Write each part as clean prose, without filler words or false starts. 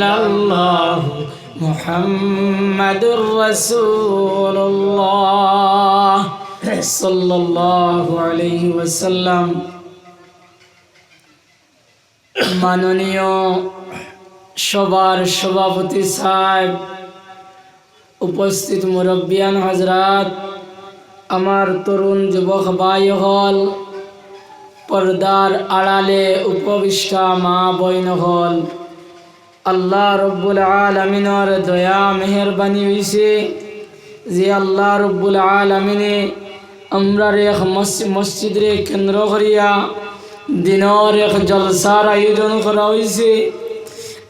ইল্লাল্লাহ মুহাম্মাদুর রাসূলুল্লাহ সাল্লাল্লাহু আলাইহি ওয়াসাল্লাম। মাননীয় সবার সভাপতি সাহেব, উপস্থিত মুরব্বিয়ান হযরত, আমার তরুণ যুবক ভাই হল, পর্দার আড়ালে উপবিষ্টা মা বইন হল, আল্লাহ রব্বুল আলামিনের দয়া মেহরবানি হইছে যে আল্লাহ রব্বুল আলামিনে আমরা এক মসজিদে কেন্দ্র করিয়া দিনের এক জলসার আয়োজন করা হয়েছে।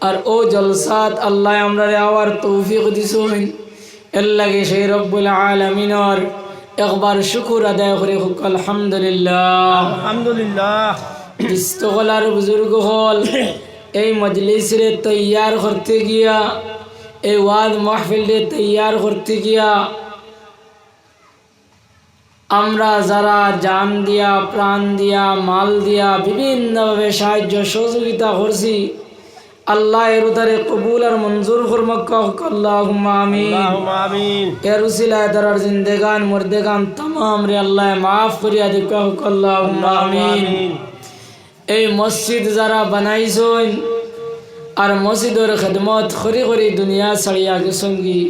আর ও জলসাত আল্লাহ আমরা আওয়ার তৌফিক দিছেন, এর লাগে সেই রব্বুল আলামিনের একবার শুকর আদায় করে হোক আলহামদুলিল্লাহ। আলহামদুলিল্লাহ। বিস্তগলার বুজুর্গ হল এই মজলিসে তৈয়ার করতে গিয়া, এই ওয়াজ মাহফিলে তৈয়ার করতে গিয়া আমরা যারা জান দিয়া, প্রাণ দিয়া, মাল দিয়া বিভিন্নভাবে সাহায্য সহযোগিতা করছি, আল্লাহ এর উদারে কবুল আর মঞ্জুর ফরমাক আল্লাহুম্মা আমিন। এর উসিলায় তারার জিন্দেগান মুর্দেগান तमाम রে আল্লাহ মাফ করিয়া দিক আল্লাহুম্মা আমিন। এই মসজিদ যারা বানাইছেন আর মসজিদের খিদমত করি করি দুনিয়া ছাড়িয়া গেছঙ্গি,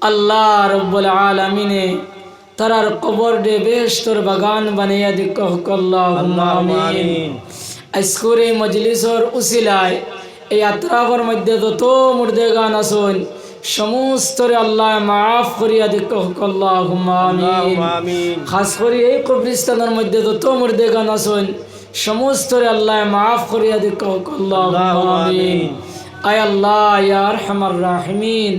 আল্লাহ রব্বুল আলামিনে তারার কবর ডে বেহেশতর বাগান বানাইয়া দিক আল্লাহুম্মা আমিন। আজকের এই মজলিসের উসিলায় এই আত্রাফের মধ্যে যত মুর্দেগান আছেন সমস্ত আল্লাহ মাফ করিয়া দিক আল্লাহুম্মা আমিন। খাস করে এই কবরস্থানের মধ্যে যত মুর্দেগান আছেন সমস্ত আল্লাহ মাফ করিয়া দিক আল্লাহুম্মা আমিন। আয় আল্লাহ ইয়া আরহামার রাহিমিন,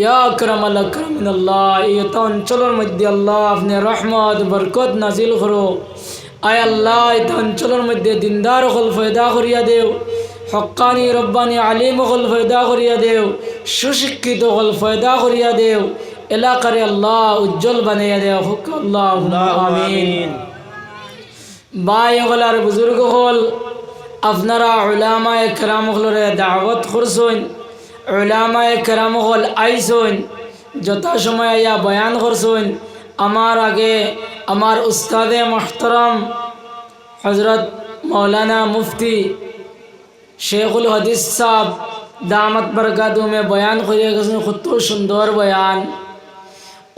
ইয়া আকরামাল আকরামিন, আল্লাহ এই অঞ্চলের মধ্যে আল্লাহ আপনি রহমত বরকত নাজিল করো। আয় আল্লাহ এই অঞ্চলের মধ্যে দিনদার হল ফয়দা করিয়া দেও, হক্কানি রব্বানি আলিম হল ফয়দা করিয়া দেও, সুশিক্ষিত হল ফয়দা করিয়া দেও, এলাকারে আল্লাহ উজ্জ্বল বানাইয়া দেও হুক আল্লাহুম্মা আমিন। ভাই হল আর বুজুর্গ হল, আপনারা উলামায়ে কেরাম হলরে দাওয়াত করছেন, উলামায়ে কেরাম হল আইছেন, যথা সময় আইয়া বয়ান করছেন। আমার আগে আমার উস্তাদে মুহতারাম হযরত মৌলানা মুফতি শেখুল হাদিস সাহেব দামত বরকাতুমে বয়ান করিয়া গেছেন, কত সুন্দর বয়ান।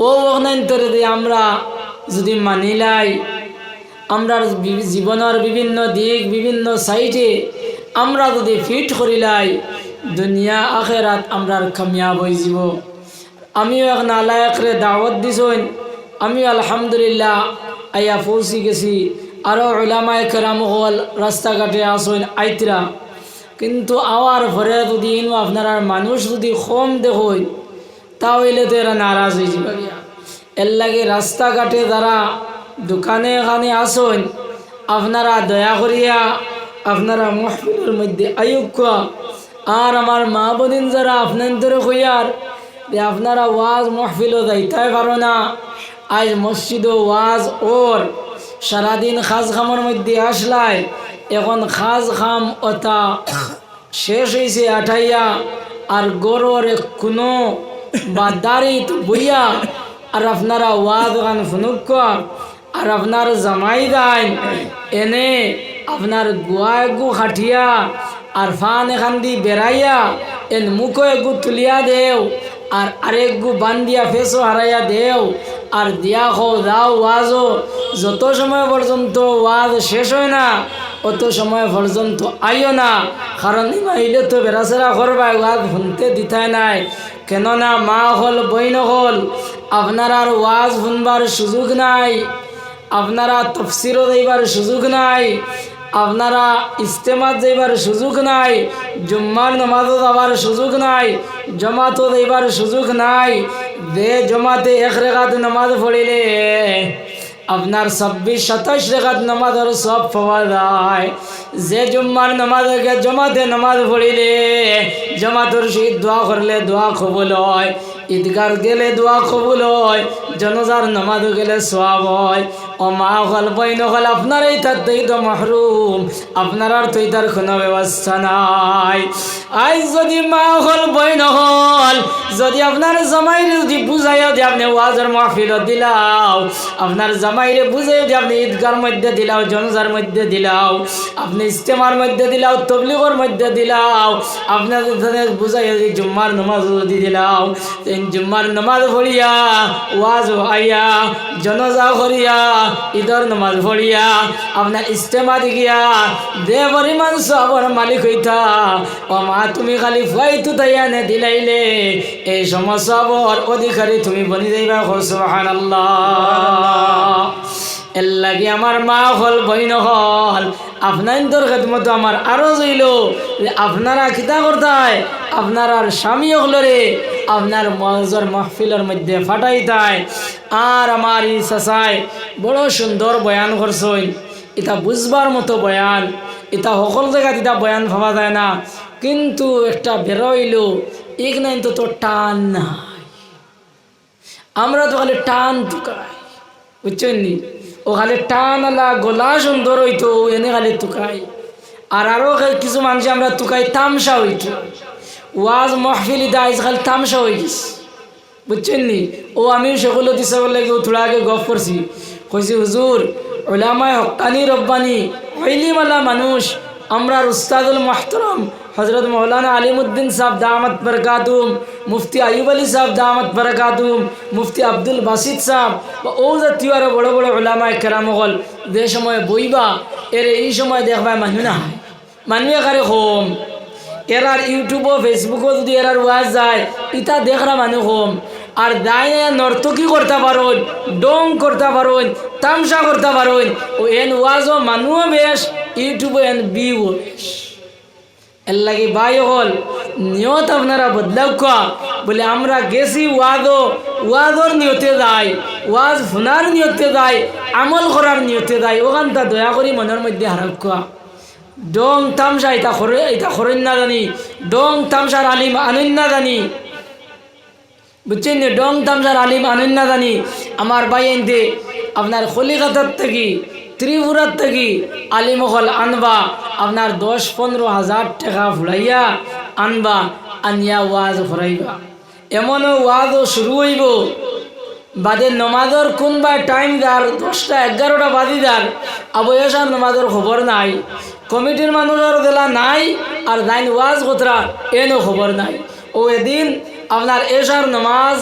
ও ওখানে দিয়ে আমরা যদি মানিলাই, আমরা জীবনের বিভিন্ন দিক বিভিন্ন সাইডে আমরা যদি ফিট করিলাই, দুনিয়া আখেরাত আমরার কামিয়াব হয়ে যাব। আমিও এক নালায়করে দাওয়াত দিছেন, আমি আলহামদুলিল্লাহ আইয়া পৌঁছি গেছি। আরও উলামায়ে কেরাম হল রাস্তাঘাটে আসেন আইতরা, কিন্তু আওয়ার পরে যদি ইনু আপনার মানুষ যদি কম দেখুন তাহলে তো এরা নারাজ হয়ে যাবে। এর লাগে রাস্তাঘাটে যারা দোকানে এখানে আসেন আপনারা দয়া করিয়া আপনারা মাহফিলের মধ্যে আয়ুক্কা। আর আমার মা বোনিন যারা আপনাদের কইয়ার যে আপনারা ওয়াজ মাহফিলও যাইতে পারো না, আজ মসজিদও ওয়াজ ওর সারাদিন খাজ খামের মধ্যে আসলাই, এখন খাজ খাম ওটা শেষ হয়েছে আঠাইয়া, আর গরর কোনো বা দাঁড়িত বইয়া আর আপনারা ওয়াজ গান ফুনুক্কা আর আপনার জামাই দাইন এনে আপনার গুয়া এগু খাটিয়া আর ফান এখান দি বেড়াইয়া এন মুখো এগু তুলিয়া দেও আর আরেক গু বান্দিয়া ফেসো হারাইয়া দেও আর দিয়া খো দাও ওয়াজও। যত সময় পর্যন্ত ওয়াজ শেষ হয় না অত সময় পর্যন্ত আইও না, কারণ ইমাইলে তো বেড়াচেরা করবাই, ওয়াজ শুনতে দিতাই নাই। কেননা মা হল বইন হল আপনার আর ওয়াজ শুনবার সুযোগ নাই, আপনারা তফসিরও যাইবার সুযোগ নাই, আপনারা ইস্তেমাত যাইবার সুযোগ নাই, জুম্মার নামাজও যাবার সুযোগ নাই, জমাতও যাইবার সুযোগ নাই। যে জমাতে এক রেখাত নামাজ পড়িলে আপনার 26-27 রেখাত নামাজের সব পাওয়া যায়। যে জুম্মার নামাজকে জমাতে নামাজ পড়িলে জমাতের সহিত দোয়া করলে দোয়া কবুল হয়, ঈদগার গেলে দোয়া কবুল হয়, জনাজার নামাজ গেলে সওয়াব হয়। ও মা হল বইন হল আপনার এই তার তো মাহরুম, আপনার আর তুই তার কোনো ব্যবস্থা নাই। আজ যদি মা হল বইন হল যদি আপনার জামাই যদি বুঝাইও দিয়ে আপনি ওয়াজের মাহফিল দিলাও, আপনার জামাইরে বুঝাইও দিয়ে আপনি ঈদগার মধ্যে দিলাও, জনজার মধ্যে দিলাও, আপনি ইস্তেমার মধ্যে দিলাও, তবলিগের মধ্যে দিলাও, আপনাদের বুঝাইও যে জুম্মার নামাজ যদি দিলাও, জুম্মার নামাজ পড়িয়া ওয়াজ আইয়া জনজা করিয়া ঈদর নামাজ পড়িয়া আপনার ইস্তেমা দিগিয়া দে পরিমাণ সবর মালিক হইতা। ও মা তুমি খালি ফাইতু তাইয়া নে দিলাইলে এই সমস্ত সবর অধিকারী তুমি বনি যাইবা। সুবহানাল্লাহ। এর লাগি আমার মা হল বইন হল আপনার খেদমত আমার আরো জইল যে আপনারা কিতা করতায় আপনার আর স্বামী হলরে আপনার মজর মাহফিলের মধ্যে ফাটাইতায়। আর আমার ই চাচাই বড় সুন্দর বয়ান করছেন, এটা বুঝবার মতো বয়ান, এটা সকল জায়গায় এটা বয়ান ভাবা যায় না, কিন্তু একটা বেরোইল এখানে তো টান নাই। আমরা তো খালি টান টুকাই, বুঝছেন নি? ও খালি টান আলা গলা সুন্দর হইতো এনে খালি টুকাই। আর আরো কিছু মানুষ আমরা টুকাই তামসা হইতো। ওয়াজ মাহফিল ইদা আজ খালি তামসা হয়ে গেছে, বুঝছেন নি? ও আমি সকল দিশা লাগে থোড়া আগে গপ করছি, কইছি হুজুর উলামায়ে হক্কানি রব্বানি ইলমিওয়ালা মানুষ আমরা উস্তাদুল মুহতারাম হযরত মৌলানা আলিমউদ্দিন সাহেব দামাত বরকাতুম, মুফতি আইয়ুব আলী সাহেব দামাত বরকাতুম, মুফতি আব্দুল বাসিত সাহেব বা ও জাতীয় আরো বড় বড় উলামায়ে কেরাম হল যে সময় বইবা এর এই সময় দেখবা মানুষ না হয়, মানুষ একারে কম। এরার ইউটিউবও ফেসবুকও যদি এরার ওয়াজ যায় ইটা দেখরা মানুষ কম। আর দায় নর্তকী করতে পারুন, ডং করতে পারুন, তামসা করতে পারুন, ও এন ওয়াজও মানুষও বেশ, ইউটিউবে এন বিও বেশ। এর লাগে ভাই হল নিয়ত আপনারা বদলাও খোয়া বলে আমরা গেছি ওয়াজর নিয়তে যাই, ওয়াজ শোনার নিয়তে যাই, আমল করার নিয়তে যাই, ওখানটা দয়া করি মনের মধ্যে হারাপ খোয়া। ডং তামসা এটা করেন না জানি, ডং তামসার আলিম আনেন না জানি, বুঝছেন? ডং তামসার আলিম আনেন না জানি। আমার ভাই এনতে আপনার কলিকাতার থেকে ত্রিপুরার থেকে আলিম হল আনবা, আপনার 10-15 হাজার টাকা ফুলাইয়া আনবা, আনিয়া ওয়াজ ফুরাইবা। এমনও ওয়াজও শুরু হইব বাদে নমাজর কোনবা টাইম দার 10টা-11টা বাজি দার আবয়সার নমাজর খবর নাই, কমিটির মানুষের দেলা নাই, আর যাইন ওয়াজ কোতরা এনও খবর নাই। ও এদিন আপনার এশার নমাজ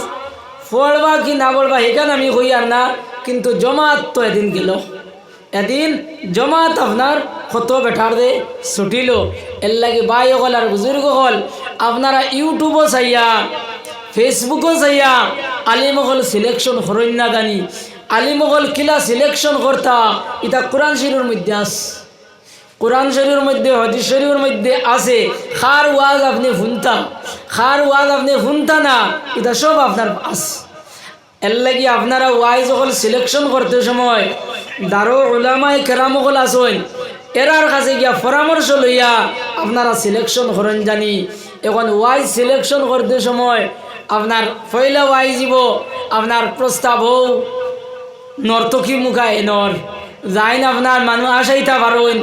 পড়বা কি না পড়বা এখানে আমি কই আর না, কিন্তু জমাত তো এদিন গেল, এদিন জমাত আপনার কত বেটার দে ছুটিল। এর লাগে ভাই হল আর বুজুর্গ হল আপনারা ইউটিউবও চাইয়া ফেসবুকও চাইয়া আলিমহল সিলেকশন করেন না জানি। আলিমহল কিলা সিলেকশন করতা এটা কোরআন শরীফের মধ্যে আছে, কোরআন শরীফের মধ্যে হাদিস শরীফের মধ্যে আছে। খার ওয়াজ আপনি শুনতা, খার ওয়াজ আপনি শুনতা না, এটা সব আপনার আছে। এর লাগি আপনারা ওয়াইজ হল সিলেকশন করতে সময় দারো উলামায়ে কেরাম হল আসেন, এরার কাছে গিয়া পরামর্শ লইয়া আপনারা সিলেকশন করেন জানি। এখন ওয়াইজ সিলেকশন করতে সময় আপনার পয়লা ওয়াইজ দিব আপনার প্রস্তাব হও নর্তকী মুখায় নর যাইন, আপনার মানুষ আসাইতা পারেন,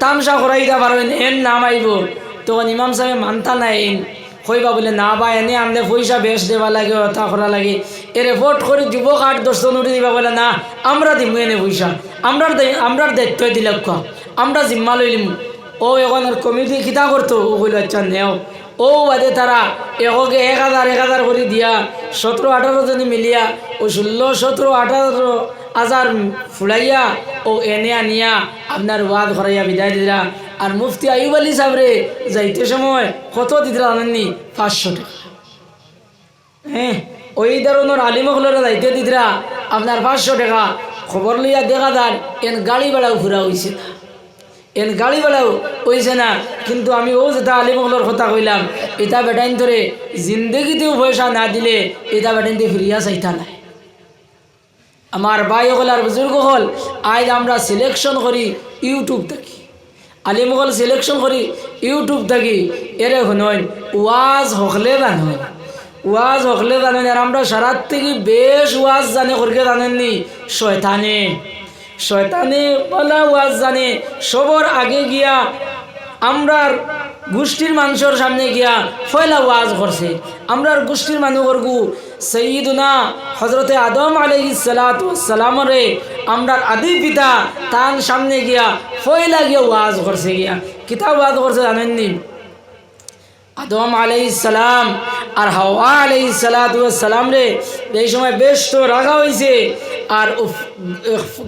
তামসা করাইতা পারেন, এন নাম আইব। তখন ইমাম সাহেব মানতা নাই এন কইবা বলে না বা এনে আনলে পয়সা বেশ দেওয়া লাগে, অথা করা লাগে, এর ভোট করে যুবক 8-10 জন উঠে দিবা বলে না আমরা দিব এনে পয়সা, আমরার দায়িত্ব দিলাম কা আমরা জিম্মা লইলিম। ও এখন কমিটি কিতা করতো, ও কইল আচ্ছা নেও। ও বাদে তারা একে 1000 করে দিয়া 17-18 জনে মিলিয়া ও 16-17-18 হাজার ফুলাইয়া ও এনে আনিয়া আপনার ওয়াদ করাইয়া বিদায় দিলা। আর মুফতি আইয়ুব আলী সাহেবরে যাইতে সময় কত দিতরা জানেননি? 500 টাকা। হ্যাঁ, ওই ধরনের আলিমগুলোরা যাইতে দিতরা আপনার 500 টাকা। খবর লইয়া দেখা যান এন গাড়ি বেড়াও ঘুরা হয়েছে না, এন গাড়ি বেড়াও হয়েছে না। কিন্তু আমি ও যেটা আলিমগুলোর কথা কইলাম, এটা বেটাইন ধরে জিন্দগিতেও পয়সা না দিলে এটা বেটাইন দিয়ে ফিরিয়া চাইতা নাই। আমার ভাই হল আর বুজুর্গ হল আজ আমরা সিলেকশন করি ইউটিউব থাকি, আলিমগল সিলেকশন করি ইউটিউব থাকি। এরে শুনন ওয়াজ হকলে জানেন, ওয়াজ হকলে জানেন। আর আমরা সারার থেকে বেশ ওয়াজ জানে করকে জানেননি শয়তানে। শয়তানে বলা ওয়াজ জানে সবর আগে গিয়া আমরার গোষ্ঠীর মানুষের সামনে গিয়া ফয়লা ওয়াজ করছে। আমরার গোষ্ঠীর মানুষগু সৈয়দুনা হজরতে আদম আলাইহিস সালাতু ওয়াস সালামরে আমরার আদি পিতা তার সামনে গিয়া ফয়লা গিয়া ওয়াজ করছে। গিয়া কিতাব ওয়াজ করছে জানেননি? আদম আলাইহিস সালাম আর হাওয়া আলাইহিস সালাতু ওয়াস সালাম রে এই সময় বেশ তো রাখা হয়েছে আর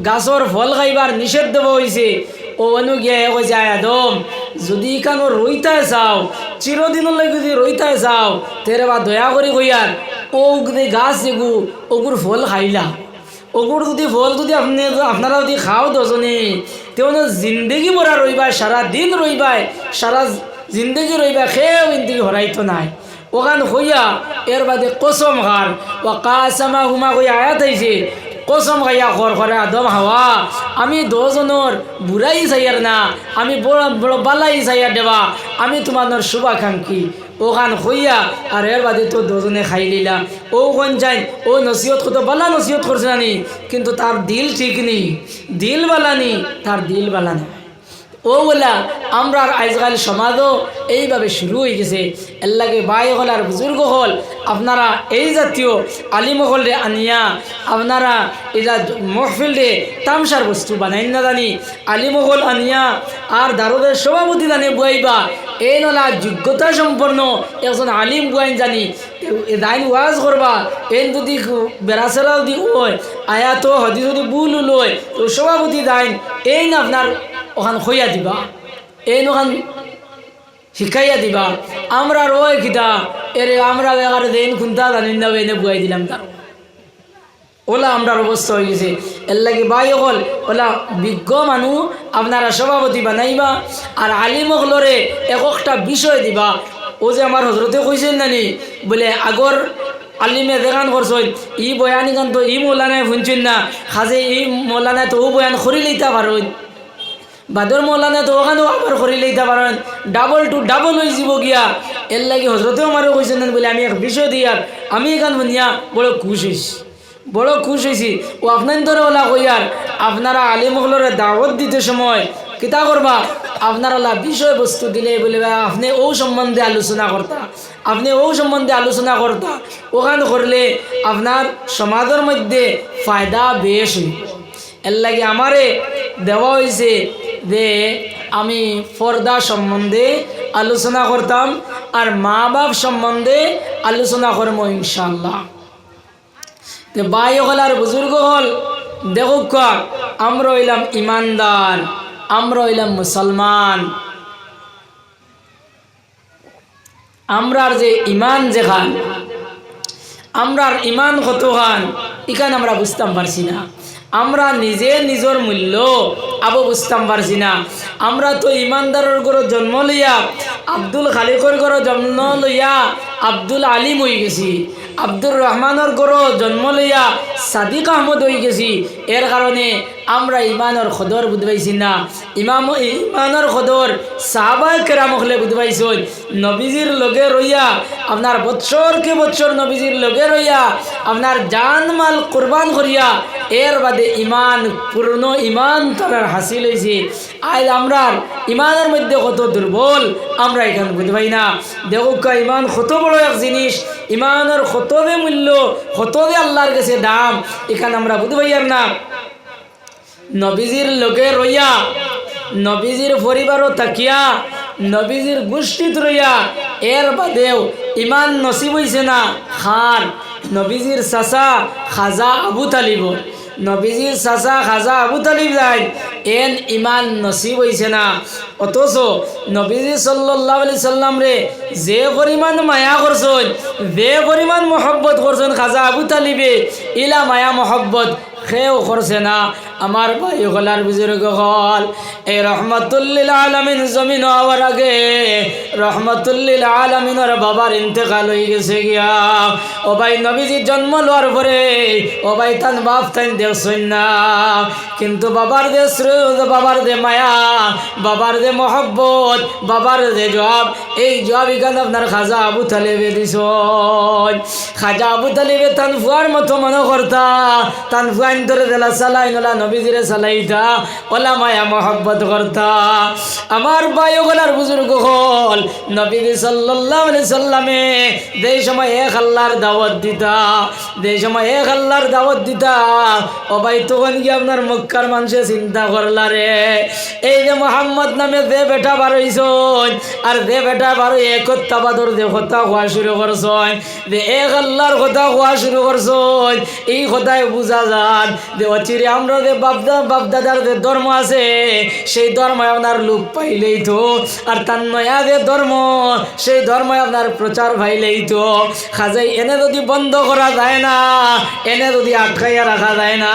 গাছর ফল খাইবার নিষেধ দেওয়া হয়েছে। ও অনু গিয়া কইছে আদম যদি কানো রইতে চাও চিরদিনলৈ যদি রইতে চাও তেরে বা দয়া করে কইয়ার ও যদি গাছ এগু ওগুর ফল খাইলা ওগুর যদি ফল যদি আপনারা যদি খাও দজনে তেও জিন্দগি ভরা রইবাই সারা দিন রইবাই সারা জিন্দগি রইবা খেয়েও কিন্তু হরাইতো নাই। ওখান হইয়া এর বাদে কসম খার ও কাসামা হুমা কই আয়াত হয়েছে কসম খাইয়া ঘর ঘরে আদম হাওয়া আমি দজনের বুড়াই চাইয়ার না আমি বড় বড় বালাই চাইয়ার দেবা আমি তোমার শুভাকাঙ্ক্ষী। ওখান হইয়া আর এর বাদে তো দজনে খাই লিলা। ও কোন যাই ও নসিহত কত বালা নসিহত করছে জানি কিন্তু তার দিল ঠিক নেই, দিল বালানি তার দিল বালানি। ও বলা আমরা আজকাল সমাজও এইভাবে শুরু হয়ে গেছে। এর লাগে ভাই হল আর বুজুর্গ হল আপনারা এই জাতীয় আলিম হলরে আনিয়া আপনারা এটা মহফিল রে তামসার বস্তু বানাই না জানি আলিম হল আনিয়া আর দারুদের সভাপতি জানি বুয়াইবা এই নলা যোগ্যতা সম্পন্ন একজন আলিম বুয়াইন জানি দাইন ওয়াজ করবা এই যদি বেড়াচেরাও দি ওই আয়াত হদি যদি বুল লয় তো সভাপতি দাইন এই না আপনার ওখান খইয়া দিবা এই ওখান শিখাইয়া দিবা। আমরা রয় খিতা এর আমরা বেকার দেন খুনতা জানি না এনে বুয়াই দিলাম তার ওলা আমরার অবস্থা হয়ে গেছে। এর লাগে ভাই হল ওলা বিজ্ঞ মানুষ আপনারা সভাপতি বানাইবা আর আলিম হলরে একটা বিষয় দিবা। ও যে আমার হজরতে কইছেন নানি বলে আগর আলিমে দেখান করছেন ই বয়ানি গান তো ই মৌলানায় শুনছেন না খাজে ই মৌলানায় তো ও বয়ান করি লইতে পারেন বাদর মৌলানা তো ওখানেও আবার করি লইতে পারেন ডাবল টু ডাবল হয়ে যাব গিয়া। এর লাগে হজরতেও আমারও কইছেন বলে আমি এক বিষয় দিয়ার আমি এখান শুনিয়া বড় খুশ হয়েছি বড় খুশ হয়েছি। ও আপনার ধরে ওলা কইয়ার আপনারা আলিম হলরে দাওয়াত দিতে সময় কিতা করবা আপনারা বিষয়বস্তু দিলে বলে আপনি ও সম্বন্ধে আলোচনা করতা আপনি ও সম্বন্ধে আলোচনা করতা ওখান করলে আপনার সমাজের মধ্যে ফায়দা বেশ হইব। এর লাগে আমারে দেওয়া হয়েছে যে আমি পর্দা সম্বন্ধে আলোচনা করতাম আর মা বাপ সম্বন্ধে আলোচনা করবো ইনশাআল্লাহ। তো ভাই হল আর বুজুর্গ হল দেখুক আমরা হইলাম ইমানদার আমরা হইলাম মুসলমান। আমরার যে ইমান যেখান আমরার ইমান কত খান এখানে আমরা বুঝতাম পারছি না। আমরা নিজে নিজের মূল্য আবু বুঝতাম পারছি না। আমরা তো ইমানদারের ঘরে জন্ম লইয়া আব্দুল খালিকর ঘরে জন্ম লইয়া আব্দুল আলিম হয়ে গেছি আব্দুর রহমানের ঘরে জন্ম লইয়া সাদিক আহমদ হয়ে গেছি। এর কারণে আমরা ইমানের খদর বুঝবাইছি না। ইমানের খদর সাহাবায়ে কেরাম হলে বুঝবাইছেন নবীজির লগে রইয়া আপনার বৎসরকে বৎসর নবীজির লগে রইয়া আপনার জান মাল কুরবান করিয়া এর বাদে ইমান পূর্ণ ইমান তার হাসিল হয়েছে। আজ আমরা ইমানের মধ্যে কত দুর্বল আমরা এখানে বুঝবাই না। দেখো ইমান কত বড় এক জিনিস ইমানের কত দে মূল্য কত দে আল্লাহর কাছে দাম এখানে আমরা বুঝবাই আর না। নবীজির লোকে রইয়া নবীজির পরিবারও তাকিয়া নবীজির গোষ্ঠীত রইয়া এর বাদেও ইমান নসিব হইছে না খান নবীজির চাচা খাজা আবু তালিব নবীজির চাচা খাজা আবু তালিব যায় এন ইমান নসিব হইছে না। অথচ নবীজি সাল্লাল্লাহু আলাইহি সাল্লাম রে যে পরিমাণ মায়া করছেন যে পরিমাণ মহব্বত করছেন খাজা আবু তালিবে ইলা মায়া মহব্বত খেয়েও করছে না। আমার ভাই হলার বুজুর্গ হল এই রহমতুল্লিল আলামিন জমিন হওয়ার আগে রহমতুল্লিল আলামিনের বাবার ইন্তেকাল হয়ে গেছে গিয়া। ও ভাই নবীজির জন্ম লওয়ার পরে ও ভাই তান বাপ তাই দেখছেন না কিন্তু বাবার দে শ্রদ্ধ বাবার দে মায়া বাবার দে মহব্বত বাবার দে জবাব এই জবাব এখানে আপনার খাজা আবু তালেবে দিছ। খাজা আবু তালেবে তান ফুয়ার মতো মনে করতা তান ফুয়াইন ধরে দিলা চালাই নলা নবীজিরে চালাইতা ওলা মায়া মহব্বত করতা আমার ভাই ওগলার বুজুর্গ হল নবীজি সাল্লাল্লাহু আলাইহি সাল্লামে যেই সময় এক আল্লাহর দাওয়াত দিতা যেই সময় এক আল্লাহর দাওয়াত দিতা ও ভাই তখন কি আপনার মক্কার মানুষে চিন্তা করলা রে এই যে মোহাম্মদ নামে যে বেটা বার হইছন আর যে বেটা বার একতা বাদর যে কথা হওয়া শুরু করছন যে এক আল্লাহর কথা হওয়া শুরু করছন এই কথায় বুঝা যান যে অচিরে আমরা যে বাপদাদার যে ধর্ম আছে সেই ধর্মে আপনার লোক পাইলেই তো আর তার নয়া যে ধর্ম সেই ধর্মে আপনার প্রচার পাইলেই তো খাজাই এনে যদি বন্ধ করা যায় না এনে যদি আটকাইয়া রাখা যায় না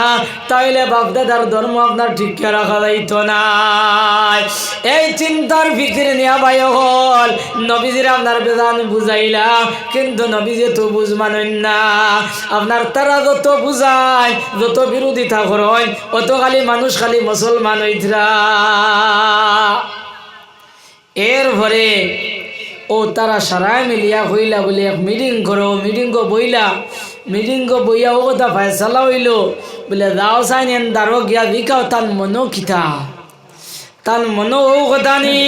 তাহলে বাপদাদার ধর্ম আপনার ঠিককে রাখা যাইতো না এই চিন্তার ফিকির নিয়া ভাই হল নবীজির আপনার বেদান বুঝাইলা কিন্তু নবীজি তো বুঝমানেন না আপনার তারা যত বুঝায় যত বিরোধিতা করেন অত খালি মানুষ খালি মুসলমান হইতরা এর ভরে ও তারা সারাই মিলিয়া হইলা বলে এক মিটিং করো মিটিং বইলা মিটিং বইয়া ও কথা ফয়সালা হইল বলে দাও সাইন এন দারো গিয়া দিকাও তার মনো খিতা তার মনো ও কথা নি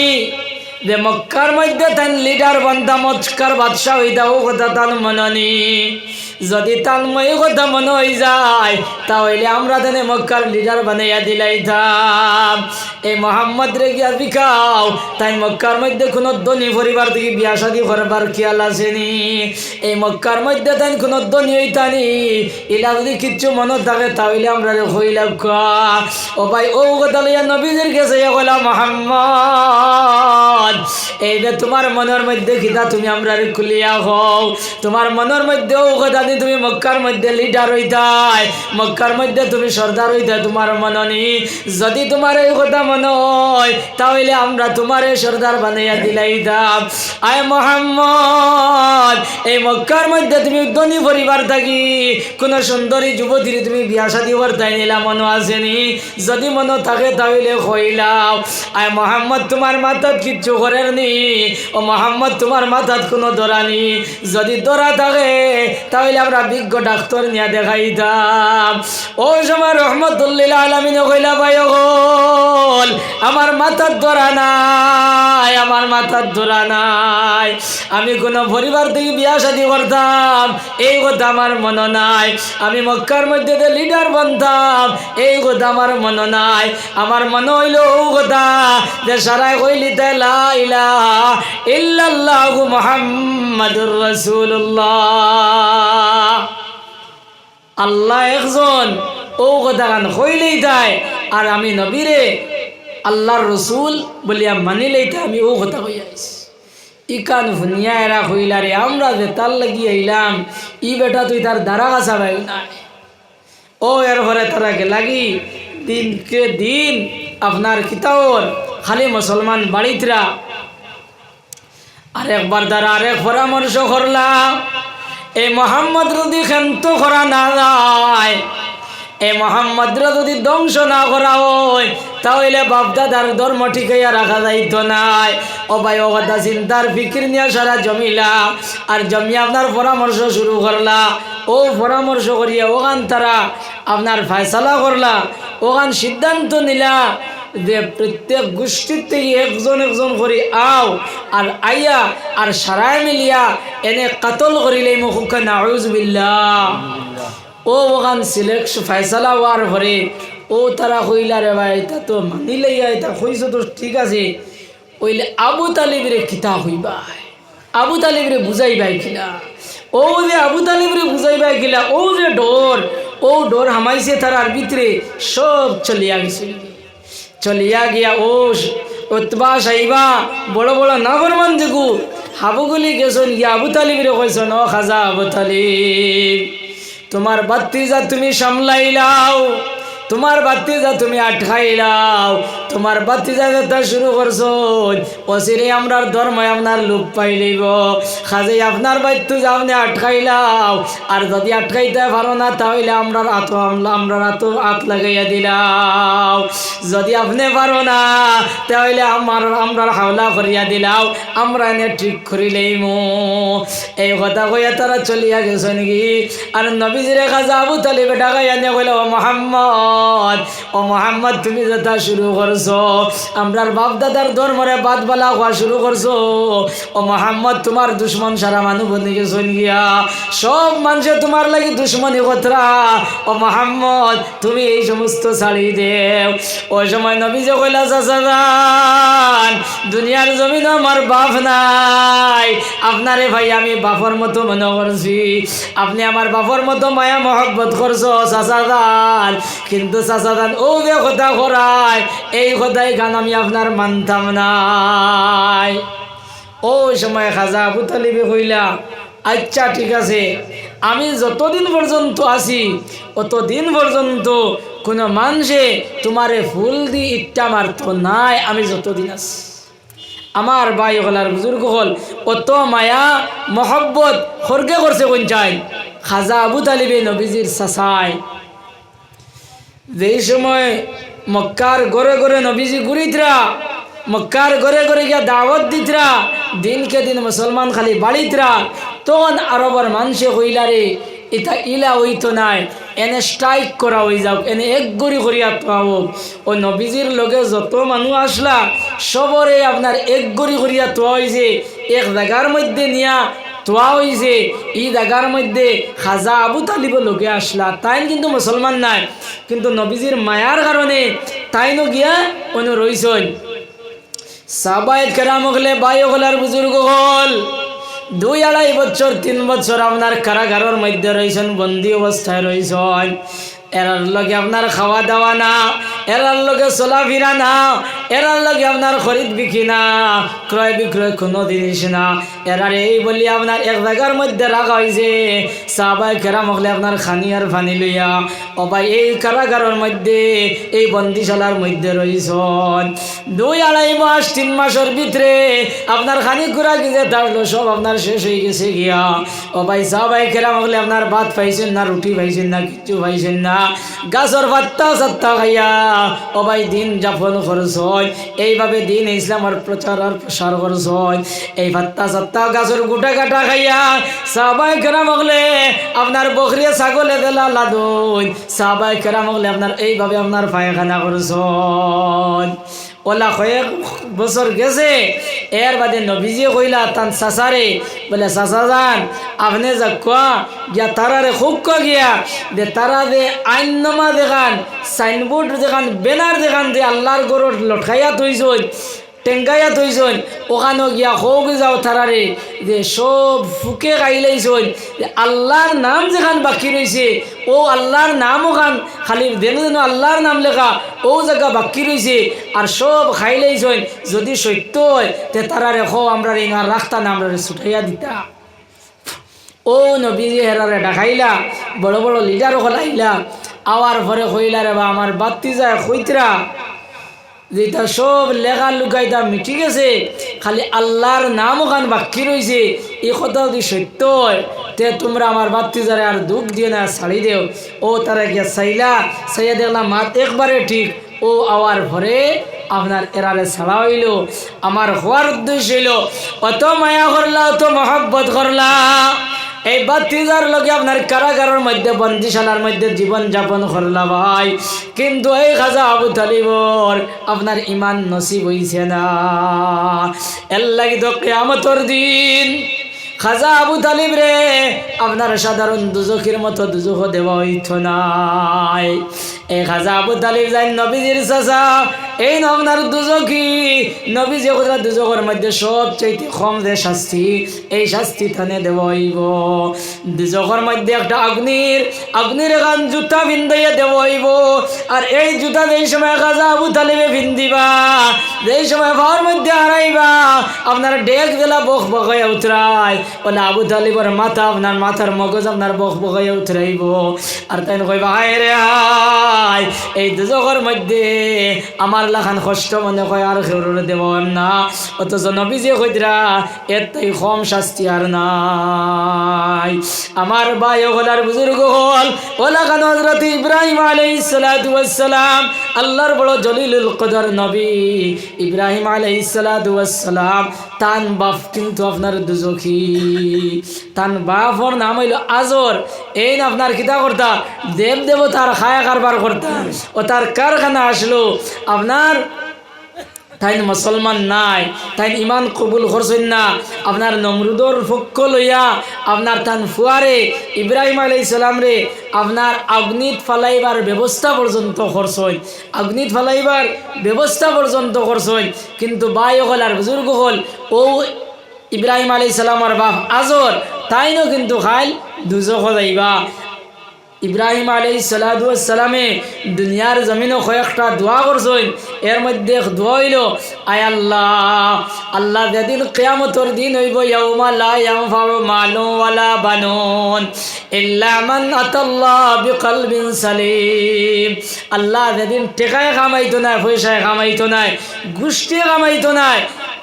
যে মক্কার মধ্যে তান লিডার বান্দা মক্কার বাদশাহ হইতা ও কথা তার মননি যদি তার মই কথা মনে হয়ে যায় তাহলে আমরা তানে মক্কার লিডার বানাইয়া দিলাইতাম এই মোহাম্মদ রে গিয়া বিকাও তাই মক্কার মধ্যে কোনো ধনী পরিবার থেকে বিয়া শাদী করবার খেয়াল আসেনি এই মক্কার মধ্যে তাই কোনো ধনী হইতানি এলা যদি কিচ্ছু মনে থাকে তাহলে আমরা হইলাম ও ভাই ও কথা লইয়া নবীজির কাছে কইলা মোহাম্মদ এই যে তোমার মনের মধ্যে খিদা তুমি আমরা খুলিয়া হও তোমার মনের মধ্যে ও কথা তুমি মক্কার মধ্যে লিডার হইতাই মক্কার মধ্যে তুমি সর্দার হইতাই তোমার মননি যদি তোমার এই কথা মনে হয় তাহলে আমরা তোমার এই সর্দার বানাইয়া দিলাইতাম আয় মোহাম্মদ এই মক্কার মধ্যে তুমি ধনী পরিবার থাকি কোন সুন্দরী যুবতীর তুমি বিয়া শাদী করতাই নিলা মনে আসেনি যদি মনে থাকে তাহলে কইলাও আয় মোহাম্মদ তোমার মাথাত কিচ্ছু করেন নি ও মোহাম্মদ তোমার মাথাত কোনো ধরা নি যদি ধরা থাকে তাহলে আমরা বিজ্ঞ ডাক্তার নিয়ে দেখাইতাম ওই সময় রহমতুল্লিল আলামিন কইলা ভাই হল আমার মাথার ধরা নাই আমার মাথার ধরা নাই আমি কোনো পরিবার থেকে বিয়া শাদী করতাম এই কথা আমার মনে নাই আমি মক্কার মধ্যে লিডার বানতাম এই কথা আমার মনে নাই আমার মনে হইল ও কথা যে সারাই কইলি তা লা ইলাহা ইল্লাল্লাহু মুহাম্মাদুর রাসূলুল্লাহ আল্লাহ একজন ও কথা গান হইলেই তাই আর আমি নবীরে আল্লাহর রসুল বলিয়া মানিলেই তাই আমি ও কথা হইয়া আইছি ইকান ভুনিয়া এরা হইলা রে আমরা যে তার লাগিয়ে আইলাম ই বেটা তুই তার দ্বারা কাছা ভাই না ও এর ঘরে তারাকে লাগি দিনকে দিন আপনার কিতাবর খালি মুসলমান বাড়িতরা আরেকবার দ্বারা আরেক পরামর্শ করলাম এই মোহাম্মদ যদি ক্ষান্ত করা না যায় এই মোহাম্মদ যদি ধ্বংস না করা হয় তাহলে বাপদাদার ধর্ম ঠিকাইয়া রাখা যাইত নাই ও ভাই ও কথা চিন্তার ফিকির নিয়ে সারা জমিলা আর জমিয়া আপনার পরামর্শ শুরু করলা ও পরামর্শ করিয়া ওখান তারা আপনার ফয়সালা করলা ওখান সিদ্ধান্ত নিলা যে প্রত্যেক গোষ্ঠীর থেকে একজন একজন করে আও আর আইয়া আর সারাই মিলিয়া এনে কাতল করিলে মুখে নাউজুবিল্লাহ ও ওখান সিলেকশন ফয়সালা হওয়ার পরে ও তারা কইলা রে ভাই তা তো মানিলে এটা কইছ তো ঠিক আছে ওইলে আবু তালিবরে কিতা হইবা আবু তালিবরে বুঝাইবাই কিনা ও যে আবু তালিবরে বুঝাইবাই কিনা ও যে ডোর হামাইছে তারার ভিতরে সব চলিয়া গেছে চলিয়া গিয়া ও উতবা সাইবা বড় বড় নাগরমান দেখু হাবুগুলি গেছন গিয়া আবু তালিবরে কইছন ও খাজা আবু তালিব তোমার বাত্তিজা তুমি সামলাইলাও তোমার বাত্তিজা তুমি আটকাইলাও তোমার বাতিজা ব্যথা শুরু করছো অচিরে আমরার ধর্মে আপনার লোক পাই লইব খাজে আপনার বাইতু যাওনে আটকাইলাও আর যদি আটকাইতে পারো না তাহলে আমরার হাত লাগাইয়া দিলাও যদি আপনি পারো না তাহলে আমরার হাওলা করিয়া দিলাও আমরা এনে ঠিক করিলেইম এই কথা কইয়া তারা চলিয়া গেছে নাকি আর নবীজিরে খাজা আবু তালিব ডাকাইয়া নিয়ে কইল ও মোহাম্মদ তুমি যেটা শুরু করছো আমরার বাপ দাদার ধর্মরে বাদ বালা হওয়া শুরু করছো ও মোহাম্মদ তোমার দুশ্মন সারা মানুষ বনে গেছে গিয়া সব মানুষে তোমার লাগি দুশ্মনী কথা ও মোহাম্মদ তুমি এই সমস্ত ছাড়ি দেও ওই সময় নবীজি কইলা চাচাজান দুনিয়ার জমিন আমার বাপ নাই আপনারে ভাই আমি বাপর মতো মনে করছি আপনি আমার বাপর মতো মায়া মহব্বত করছো চাচাজান কিন্তু চাচাজান ও যে কথা করায় এই কথাই গান আমি আপনার মানতাম নাই ওই সময় খাজা আবু তালিবে কইলা আচ্ছা ঠিক আছে আমি যতদিন পর্যন্ত আছি অতদিন পর্যন্ত কোনো মানুষে তোমারে ফুল দি ইট্টা মারত নাই আমি যতদিন আছি আমার ভাই হলার বুজুর্গ হল অত মায়া মহব্বত খর্গে করছে কোন চাই খাজা আবু তালিবে নবীজির চাচায় যেই সময় মক্কার ঘরে ঘরে নবীজি ঘুরিতরা মক্কার ঘরে ঘরে গিয়া দাওয়াত দিতরা দিনকে দিন মুসলমান খালি বাড়িতরা তখন আরবর মানুষে হইলারে এটা ইলা হইতো নাই এনে স্ট্রাইক করা হয়ে যাও এনে এক গড়ি করিয়া তোয়াও ও নবীজির লগে যত মানুষ আসলা সবরে আপনার এক গড়ি করিয়া তোয়া হয়েছে এক জায়গার মধ্যে নিয়া তোয়া হয়েছে এই জায়গার মধ্যে খাজা আবু তালিব লোকে আসলা তাই কিন্তু মুসলমান নাই কিন্তু নবীজির মায়ার কারণে তাইনো গিয়া অন্য রইছেন সাহাবায়ে কেরাম হলে ভাই হলার বুজুর্গ হল 2-2.5 বছর 3 বছর আপনার কারাগারের মধ্যে রয়েছেন বন্দী অবস্থায় রয়েছেন এরার লগে আপনার খাওয়া দাওয়া না এরার লগে চলাফেরা না এরার লগে আপনার খরিদ বিক্রি না ক্রয় বিক্রয় কোনো জিনিস না এরার এই বলি আপনার এক জায়গার মধ্যে রাখা হয়েছে সাহাবায়ে কেরাম হলে আপনার খানি আর ফানি লইয়া ও ভাই এই কারাগারের মধ্যে এই বন্দিশালার মধ্যে রয়েছেন 2-2.5 মাস 3 মাসের ভিতরে আপনার খানি ঘুরা গিয়ে থাকলো সব আপনার শেষ হয়ে গেছে গিয়া ও ভাই সাহাবায়ে কেরাম হলে আপনার ভাত পাইছেন না রুটি পাইছেন না কিছু পাইছেন না গাছর পাত্তা সাত্তা খাইয়া ও ভাই দিন যাপন করছ এইভাবে দিন ইসলামের প্রচার আর প্রসার করছ এই পাত্তা সাত্তা গাছর গোটা কাটা খাইয়া সাহাবায়ে কেরাম হলে আপনার বকরিয়া ছাগলে দেলা লাদুন সাহাবায়ে কেরাম হলে আপনার এইভাবে আপনার পায়খানা করছ ওলা কয়েক বছর গেছে এর বাদে নবীজি কইলা তান চাচারে বলে চাচা যান আপনি যা কোয়া গিয়া তারারে খুব কোয়া গিয়া দে তারা দে আইননামা দেখান সাইনবোর্ড দেখান ব্যানার দেখান দে আল্লাহর গরুর লটকাইয়া থইছই টেঙ্গাইয়া থইছই ওখানে গিয়া হোক যাও তারারে যে সব ফুকে গাইলাইছই আল্লাহর নাম যেখান বাকি রয়েছে ও আল্লাহর নাম ওখান খালি দেন যেন আল্লাহর নাম লেখা ও জায়গা বাকি রয়েছে আর সব খাইলাইছই যদি সত্য হয় তে তারারে খো আমরা রেঙার রাস্তা না আমরা ছুটাইয়া দিতা ও নবীজি হেরারে ডাকাইলা বড় বড় লিডারও হলাইলা আওয়ার পরে কইলা রে বা আমার বাতি যায় কইতরা যেটা সব লেখা লুকাইতা মিটি গেছে খালি আল্লাহর নাম ওখান বাকি রয়েছে এই কথা যদি সত্য হয় তে তোমরা আমার বাতি যারে আর দুঃখ দিয়ে না ছাড়ি দেও ও তারা গিয়া চাইলা চাইয়া দেখলাম মাত একবারে ঠিক ও আওয়ার পরে আপনার এরারে ছাড়া হইল আমার হওয়ার উদ্দেশ্য হইল অত মায়া করলা অত মহব্বত করলা এই বাতিজার লগে আপনার কারাগারের মধ্যে বন্দিশালার মধ্যে জীবন যাপন করলা ভাই কিন্তু এই খাজা আবু তালিবর আপনার ইমান নসিব হইছে না এর লাগি তো কিয়ামতের দিন খাজা আবু তালিব রে আপনার সাধারণ দুজখের মতো দুজখ দেওয়া হইত নাই এই খাজা আবু তালিব যাই নবীজির চাচা এই আপনার দুজখী নবীজি কথা দুজখের মধ্যে সবচাইতে কম যে শাস্তি এই শাস্তি থানে দেওয়া হইব দুজখের মধ্যে একটা অগ্নির এখান জুতা ভিন্দাইয়া দেওয়া হইব আর এই জুতা যেই সময় খাজা আবু তালিবে ভিন্দিবা যেই সময় ভাওয়ার মধ্যে হারাইবা আপনার ডেক দিলা বক বকাইয়া উতরায় বলে আবু তালিবর মাথা আপনার মাথার মগজ আপনার বক বকাইয়া উতরাইব আর তাই কইবা হায় রে হায় এই দুজখের মধ্যে আমার লাখান কষ্ট মনে কয় আর খেউরে দেব না, অথচ নবীজি কইরা এতই কম শাস্তি আর নাই। আমার ভাই ওগলার বুজুর্গ হল ওলা খান হযরত ইব্রাহিম আলাইহিস সালাতু ওয়াস সালাম, আল্লাহর বড় জলিলুল কদর নবী ইব্রাহিম আলাইহিস সালাতু ওয়াস সালাম, তান বাপ কিন্তু আপনার দুজখী। তান বাপর নাম হইল আজর। এই না আপনার কিতা করতা, দেব দেবতার খায়া কারবার করতা, ও তার কারখানা আসলো আপনার তাই মুসলমান নাই, তাই ইমান কবুল করছেন না। আপনার নমরুদর পক্ষ লইয়া আপনার তান ফুয়ারে ইব্রাহিম আলাইহিস সালাম রে আপনার আগ্নিত ফালাইবার ব্যবস্থা পর্যন্ত করছেন, আগ্নিত ফালাইবার ব্যবস্থা পর্যন্ত করছেন। কিন্তু ভাই হল আর বুজুর্গ হল ও ইব্রাহিম আলাইহিস সালামের বাপ আজর, তাইনও কিন্তু খাইল দুজখ যাইবা। ইব্রাহিম আলাইহিস সালামে দুনিয়ার জমিনও কয়েকটা দোয়া করছেন, এর মধ্যে দোয়া হইল আয় আল্লাহ, আল্লাহ যেদিন কিয়ামতের দিন হইব ইয়াউমা লা ইয়ানফাউ মালুন ওয়ালা বানুন ইল্লা মান আতাল্লাহ বিকলবিন সালিম। আল্লাহ যেদিন টাকায় কামাইতো না, পয়সায় কামাইতো না, গোষ্ঠী কামাইতো না,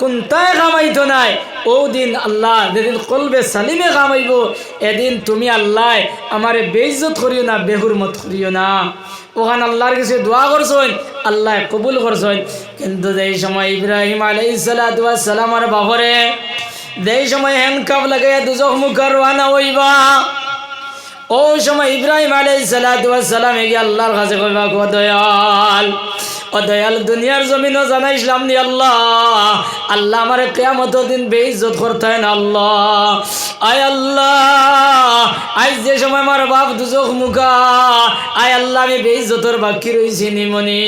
কোনটায় কামাইতো নাই, ও দিন আল্লাহ যেদিন কলবে সালিমে কামাইব, এদিন তুমি আল্লাহ আমারে বেইজ্জত করিও না, বেহুরমত করিও না। ওখানে আল্লাহর কাছে দোয়া করছেন, আল্লাহ কবুল করছেন। কিন্তু যেই সময় ইব্রাহিম আলাইহিস সালামের বাপরে যেই সময় হ্যান্ডকাপ লাগাইয়া দুজখ মুখের রওনা হইবা, ও সময় ইব্রাহিম আলাইহিস সালাম এগিয়ে আল্লাহর কাছে কইবা, গো দয়াল, ও দয়াল, দুনিয়ার জমিনও জানাইছিলাম নি আল্লাহ, আল্লাহ আমার কিয়ামতের দিন বেইজ্জত করতে হয় না আল্লাহ। আয় আল্লাহ, আজ যে সময় আমার বাপ দুজখ মুখা, আয় আল্লাহ আমি বেইজ্জতর বাকি রয়েছি নিমনি।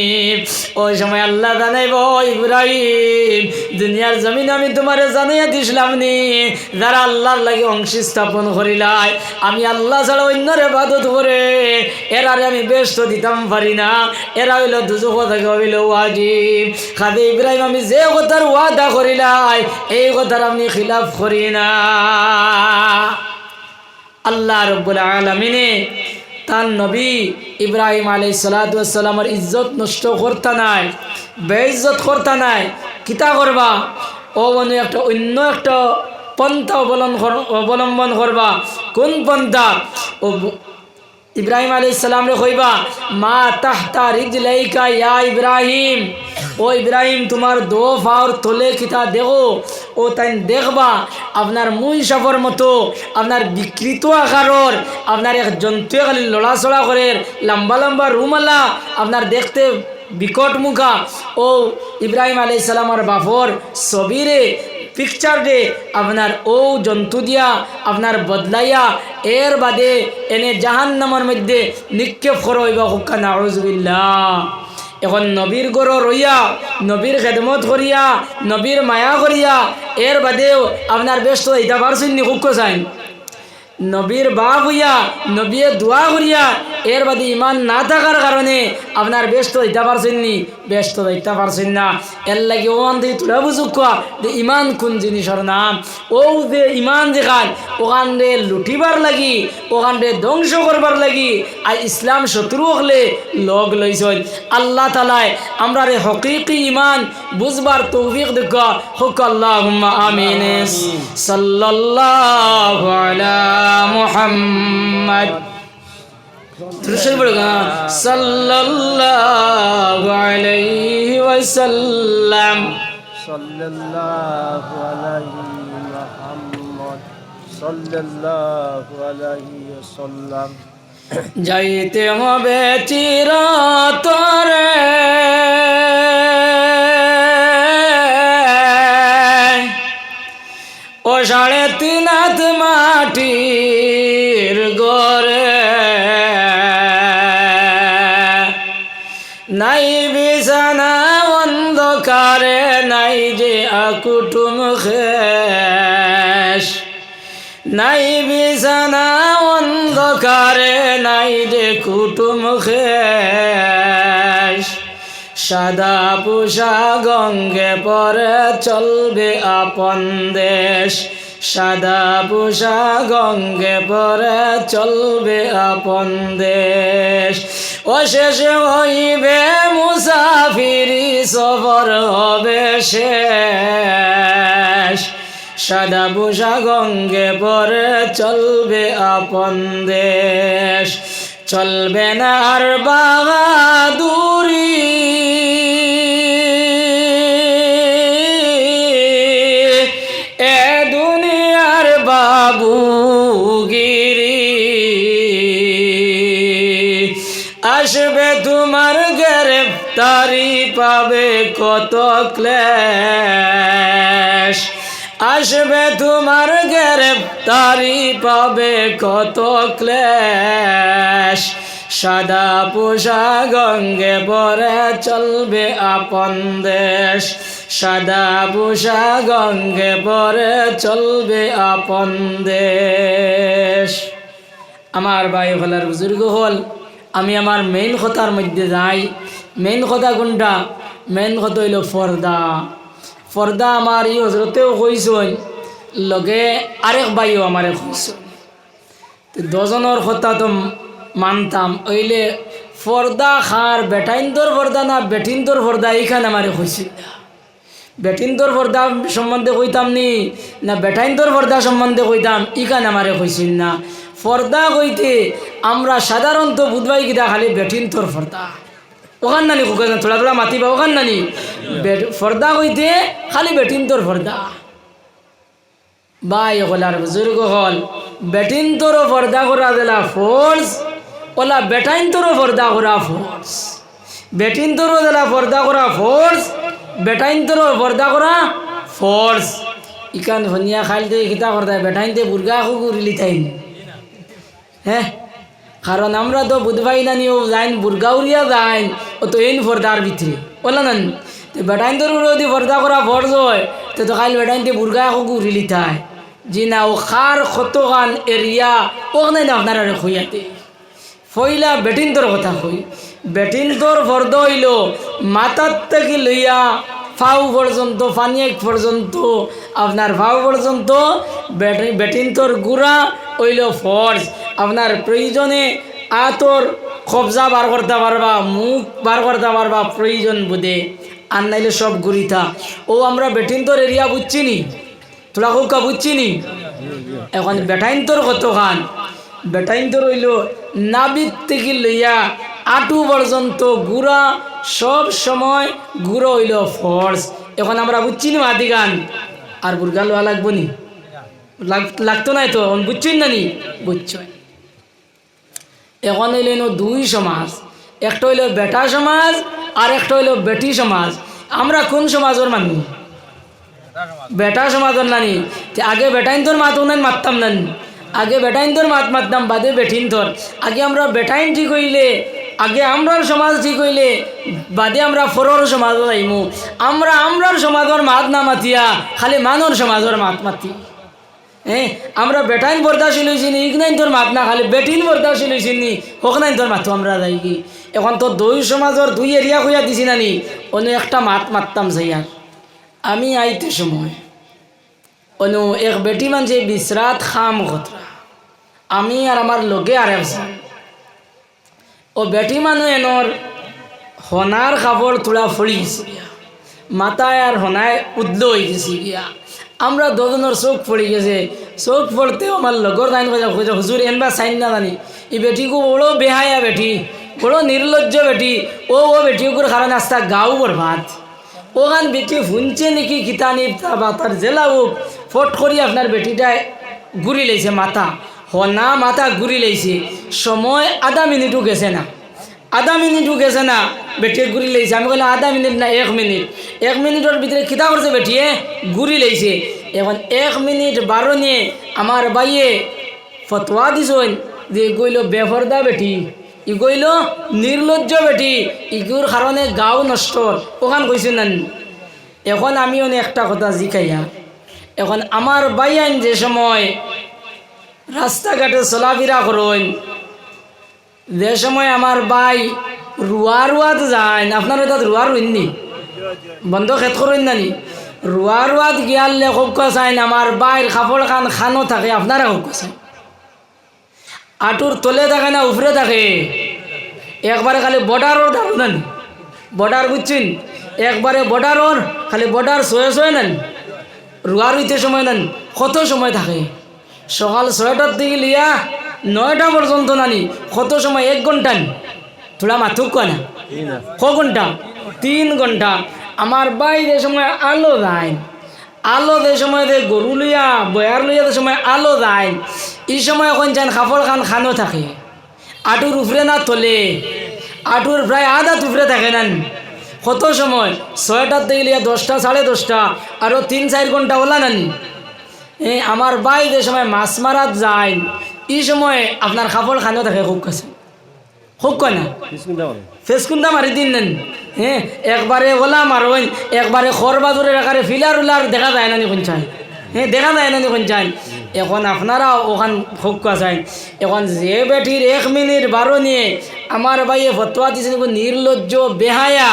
ওই সময় আল্লাহ জানাইব, ইব্রাহিম দুনিয়ার জমিন আমি তোমারে জানাইয়া দিছিলাম নি, যারা আল্লাহর লাগে অংশী স্থাপন করিলাই, আমি আল্লাহ ছাড়া অন্যর ইবাদত করে এরারে আমি ব্যস্ত দিতাম পারি না, এরা হইল দুজখ থেকে হইল ওয়াজিব। খাদে ইব্রাহিম আমি যে কথার ওয়াদা করিলাই এই কথার আপনি খিলাফ করি না। আল্লাহ রব্বুল আলামিনে তার নবী ইব্রাহিম আলাইহিস সালামের ইজ্জত নষ্ট করতে নাই, বেইজ্জত করতে নাই, কিতা করবা ও মনে একটা অন্য একটা পন্থা অবলম্বন করবা। কোন পন্থা? ও ইব্রাহিম আলাইহিস সালাম রে কইবা, মা তাহতা রিজলাইকা ইয়া ইব্রাহিম, ও ইব্রাহিম তোমার দো পাওয়ার তলে কিতা দেখো, ও তাই দেখবা আপনার মুই সাপর মতো আপনার বিকৃত আকারর আপনার এক জন্তু খালি লড়াচড়া করে লম্বা লম্বা রুমালা আপনার দেখতে বিকট মুখা। ও ইব্রাহিম আলাইহিস সালামের বাপর ছবিরে পিকচার দে আপনার ও জন্তু দিয়া আপনার বদলাইয়া এর বাদে এনে জাহান্নামের মধ্যে নিক্ষেপ করইবা, হুক্কা নাউযুবিল্লাহ। এখন নবীর গড় রইয়া, নবীর খেদমত করিয়া, নবীর মায়া করিয়া এর বাদেও আপনার ব্যস্ত হইতে পারছেন নি? হুক্ক চাইন নবীর বাপ হইয়া, নবীর দোয়া করিয়া এর বাদে ইমান না থাকার কারণে আপনার ব্যস্ত হইতে পারছেন নি? ব্যস্ত হইতে পারছেন না। এর লাগে ওখান থেকে তোরা বুঝুক যে ইমান কোন জিনিসের নাম। ও যে ইমান দেখান ওখান রে লুটিবার লাগি, ওখান রে ধ্বংস করবার লাগি আর ইসলাম শত্রু হলে লগ লইছেন। আল্লাহ তালায় আমরা রে হকিকি ইমান বুঝবার তৌফিক দেখা হোক, আল্লাহুম্মা আমিন। সাল্লাল্লাহু আলা মুহাম্মদ সাল্লাল্লাহু আলাইহি ওয়াসাল্লাম, সাল্লাল্লাহু আলাইহি মুহাম্মদ সাল্লাল্লাহু আলাইহি ওয়াসাল্লাম। যাইতে হবে চিরতরে ও 3.5 হাত মাটির গড়ে, নাই বিছানা অন্ধকারে, নাই যে আকুটুম খেশ, নাই বিছানা অন্ধকারে, নাই যে কুটুম খেশ। সাদা পোশাক গঙ্গে পরে চলবে আপন দেশ, সাদা পোশাক গঙ্গে পরে চলবে আপন দেশ। ও শেষে হইবে মুসাফিরি সফর হবে শেষ সাদা পোশাক অঙ্গে পরে চলবে আপন দেশ চলবে না আর বাহাদুরি এ দুনিয়ার বাবুগিরি আসবে তোমার গ্রেফতারি পাবে কত ক্লেশ আসবে তোমার গ্রেফতারি পাবে কত ক্লেশ সাদা পোশাক অঙ্গে পরে চলবে আপন দেশ সাদা পোশাক অঙ্গে পরে চলবে আপন দেশ আমার ভাই হলার বুজুর্গ হল আমি আমার মেইন কথার মধ্যে যাই মেইন কথা কোনটা মেইন কথা হইল পর্দা পর্দা আমার ই হজরতেও কইসন লগে আরেক ভাইও আমারে কইসন দুজনের কথা তো মানতাম ওইলে পর্দা খার বেটাইন্দর পর্দা না বেটিন্দর পর্দা এইখানে আমারে কইছিল বেটিন্দর পর্দা সম্বন্ধে কইতাম নি না বেটাইন্দর পর্দা সম্বন্ধে কইতাম ইখানে আমারে কইছিল না পর্দা কইতে আমরা সাধারণত বুধবাই গিয়া খালি বেটিন্দর পর্দা ওখান নানি থোড়া থোড়া মাতিবা ওখান নানি পর্দা কইতে খালি বেটিন্দর পর্দা বাই হলার বুজুর্গ হল বেটিন্দরও পর্দা করা দিলা ফোর্স ওলা বেটাইন্দরও পর্দা করা ফোর্স বেটিন্দরও দিলা পর্দা করা ফোর্স বেটাইন্দরও পর্দা করা ফোর্স ইকান ভনিয়া খাইলতে কিতা করতে বেটাইনতে বুর্গা কুকুরিলি তাইন হ্যাঁ কারণ আমরা তো বুধবাই নানিও যাইন বুর্গাউরিয়া যাইন ও তো এই পর্দার ভিতরে বললা না তো বেটাইন্দর যদি পর্দা করা ফর্জ হয় তো খাইল বেটাইনতে বুর্গা কুকুরিলি তাই জি না ও খার কত গান এরিয়া ওখানে না আপনারা খুঁয়াতে ফইলা বেটিন্দর কথা কই বেটিন্দর ফর্দ হইল মাথার থেকে লইয়া ফাউ পর্যন্ত ফানিয়েক পর্যন্ত আপনার ফাউ পর্যন্ত বেটিন্দর গুড়া হইল ফর্জ আপনার প্রয়োজনে আতর কবজা বার করতে পারবা মুখ বার করতে পারবা প্রয়োজন বোধে আর নাইলে সব গুড়িতা ও আমরা বেটিন্দর এরিয়া বুঝছি নি তোরা কৌকা বুঝছি নি এখন বেটাইন্দর কত খান বেটাইন্দর হইল নাবিদ থেকে লইয়া আটু পর্যন্ত গুড়া সব সময় গুঁড়ো হইল ফর্স এখন আমরা বুঝছি নি মাতি গান আর বুর্গা লোয়া লাগবো নি লাগতো নাই তো বুঝছেন না নি বুঝছ এখন হইল দুই সমাজ একটা হইল বেটা সমাজ আর একটা হইল বেটি সমাজ আমরা কোন সমাজের মানুষ বেটা সমাজের নানি আগে বেটাইন্দর মাত উনান মারতাম নানি আগে বেটাইন্দর মাত মারতাম বাদে বেটিনতর আগে আমরা বেটাইন ঠিক হইলে আগে আমরার সমাজ ঠিক হইলে বাদে আমরা ফরর সমাজ আইমু আমরা আমরার সমাজের মাত না মাতিয়া খালি মানর সমাজের মাত মাতি হ্যাঁ আমরা বেটাইন বরদাশীল হয়েছি নি ইগনাইন তোর মাত না খালি বেটিন বরদাশীল হয়েছি নি হোকনাইন তোর মাতো আমরা যাই কি এখন তো দুই সমাজের দুই এরিয়া খুঁয়া দিছি নানি অন্য একটা মাত মারতাম যাইয়ার আমি আইতে সময় অনু এক বেটি মানুষে বিশ্রাত খাম কথা আমি আর আমার লগে আর একজন ও বেটি মানুষ এনর হনার কাপড় তোলা ফড়ি গেছে গিয়া মাথায় আর হনায় উদ্ল হয়ে গেছে গিয়া আমরা দুজনের চোখ পড়ে গেছে চোখ পড়তে আমার লগর দাইন কথা হুজুর এনবা চাইন না জানি এই বেটিকে বড়ো বেহায়া বেটি বড়ো নির্লজ্জ বেটি ও বেটিগুলোর কারণে আস্তা গাও বরবাদ ওখান বেটি শুনছে নাকি কিতানি বা তার জেলা ও ফট করি আপনার বেটিটায় ঘুরি লাইছে মাথা হনা মাথা ঘুরি লাইছে সময় আধা মিনিটও গেছে না আধা মিনিটও গেছে না বেটিয়ে ঘুরি লাইছে আমি বললাম আধা মিনিট না 1 মিনিট 1 মিনিটের ভিতরে কিতা করছে বেটিয়ে ঘুরি লাইছে এখন 1 মিনিট 12 নিয়ে আমার বাইয়ে ফতোয়া দিছেন যে কইল বেফরদা বেটি ই কইল নির্লজ্জ বেটি ইগুর কারণে গাও নষ্ট ওখান কইছেন না এখন আমি অনেক একটা কথা জিকাইয়া এখন আমার বাইয়ান যে সময় রাস্তাঘাটে চলাফেরা করেন যে সময় আমার বাই রুয়াত যায় আপনার তাত রুয়া রইননি বন্ধ খেত করেন নানি রুয়াত গিয়ালে হোক চাইন আমার বাইর কাপড় খানো থাকে আপনারা হোক চাই আঁটুর তলে থাকে না উপরে থাকে একবারে খালি বর্ডারও দাঁড়ো নেন, বর্ডার বুঝছেন, একবারে বর্ডারর খালি বর্ডার সয়ে সয়ে নেন, রুয়ার হইতে সময় নেন। কত সময় থাকে? সকাল 6টার থেকে লিয়া 9টা পর্যন্ত নানি কত সময়? 1 ঘন্টা থোড়া মাথুক কয় না, ক ঘন্টা? 3 ঘন্টা। আমার বাই যে সময় আলো যায়, আলো যে সময় যে গরু লইয়া বয়ার লইয়া যে সময় আলো যায়, এই সময় এখন যান কাপড় খানো থাকে, আঁটুর উপরে না তোলে, আঁটুর প্রায় আধা উপরে থাকে না। কত সময়? 6টার থেকে লিয়া 10টা 10:30, আরও 3-4 ঘন্টা ওলা নানি। আমার বাই যে সময় মাছ মারাত যায়, এই সময় আপনার কাপড় খানো থাকে খুব কাছে, খুব কয় না, ফেসকুন্দা মারি দিন নেন। একবারে ওলা মারবেন, একবারে খর বাজুরের আকারে ফিলার উলার দেখা যায় না নি কোন চাই, দেখা যায় না নি কোন চাই। এখন আপনারা ওখান খুব কাছাই। এখন যে বেটির 1 মিনিট 12 নিয়ে আমার বাইয়ে ফতোয়া দিয়েছেন নির্লজ্জ বেহায়া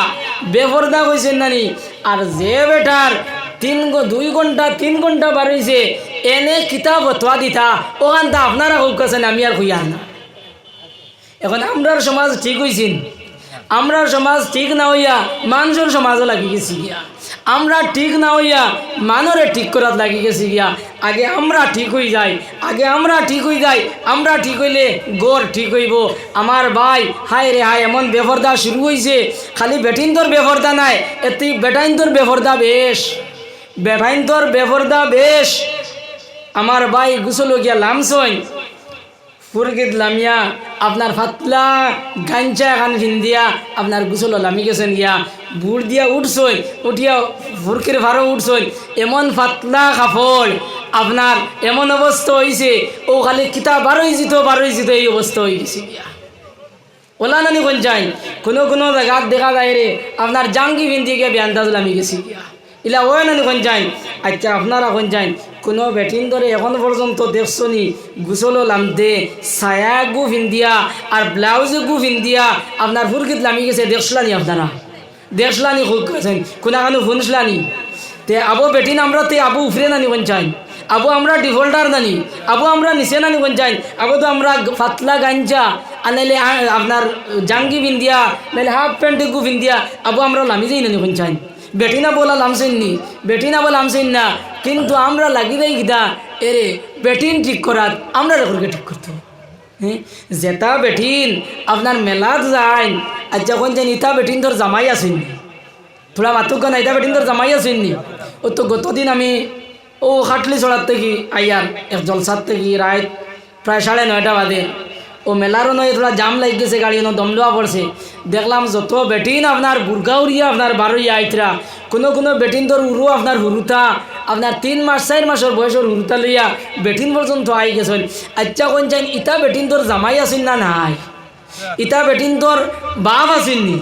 বেপরদা কইছেন নানি, আর যে বেটার 2 ঘন্টা 3 ঘন্টা বাড়িয়েছে এনে কিতাব ফতোয়া দিতা ওখানটা আপনারা খুব কাছেন, আমি আর খুঁয়ার না। এখন আমরার সমাজ ঠিক হয়েছেন, আমরার সমাজ ঠিক না হইয়া মানুষের সমাজও লাগি গেছি গিয়া, আমরা ঠিক না হইয়া মানরে ঠিক করাত লাগি গেছি গিয়া। আগে আমরা ঠিক হয়ে যাই, আগে আমরা ঠিক হয়ে যাই, আমরা ঠিক হইলে গড় ঠিক হইব। আমার ভাই হায় রে হায়, এমন বেপরদা শুরু হয়েছে, খালি বেটিন তোর বেপরদা নাই, এতে বেটাইন তোর বেপরদা বেশ, বেটাইন তোর বেপরদা বেশ। আমার ভাই গুছল গিয়া লামছই ফুরগিত লামিয়া আপনার ফাতলা গাঞ্চা খান ফিন্দিয়া আপনার গুছল লামি গেছেন গিয়া, বুড় দিয়া উঠছই, উঠিয়া ফুরকির ভারও উঠছই, এমন ফাতলা কাপড় আপনার এমন অবস্থা হয়েছে, ও খালি কিতাব বারোই জিত এই অবস্থা হয়ে গেছে গিয়া। ওলা নানি কোন চাই, কোনো জায়গাত দেখা যায় রে আপনার জাঙ্গি ফিন্দি গিয়া বেআন্দাজ লামি গেছি গিয়া, ইলা ওই নানি কোন চাই। আচ্ছা আপনারা কোন চাই, কোনো বেটিন ধরে এখন পর্যন্ত দেখছনি গুছল লামতে ছায়া গু ফিন্দিয়া আর ব্লাউজ গু ফিন্দিয়া আপনার ফুরকিত লামি গেছে? দেখছলানি আপনারা? দেখছলানি খুব গেছেন, কোনাখানো শুনছলানি? তে আবু বেটিন আমরা তে আবু উফরে নানি কোন চাই, আবু আমরা ডিফল্টার নানি, আবু আমরা নিচে নানি কোন চাই, আবু তো আমরা ফাতলা গাঞ্জা আর নাইলে আপনার জাঙ্গি ফিন্দিয়া নাইলে হাফ প্যান্ট গু ফিন্দিয়া আবু আমরা লামি যাই নানি কোন চাই? বেটিনা বলা লামছেন নি, বেটিনা বলা লামছেন না, কিন্তু আমরা লাগি দেয় গিতা এরে বেটিন ঠিক করাত আমরা রেখে ঠিক করতে। যেটা বেটিন আপনার মেলাত যায়, আর যখন যেন ইতা বেটিন তোর জামাই আসেননি, থোড়া মাতুক না, ইতা বেটিন তোর জামাই আসেননি। ও তো গতদিন আমি ও খাটলি চড়ার থেকে আইয়ার এক জলসার থেকে রাত প্রায় 9:30 বাজে, ও মেলারও নয় থোড়া জাম লাগ গেছে, গাড়ি দম দেওয়া পড়ছে, দেখলাম যত বেটিন আপনার বুর্গা উড়িয়া আপনার 12 আইতরা, কোনো বেটিন তোর উরু আপনার হুরুতা আপনার 3 মাস 4 মাসের বয়সের হুরুতা লইয়া বেটিন পর্যন্ত আই গেছেন। আচ্ছা কোন চাই ইতা বেটিন তোর জামাই আসেন না নাই? ইতা বেটিন তোর বাপ আসেননি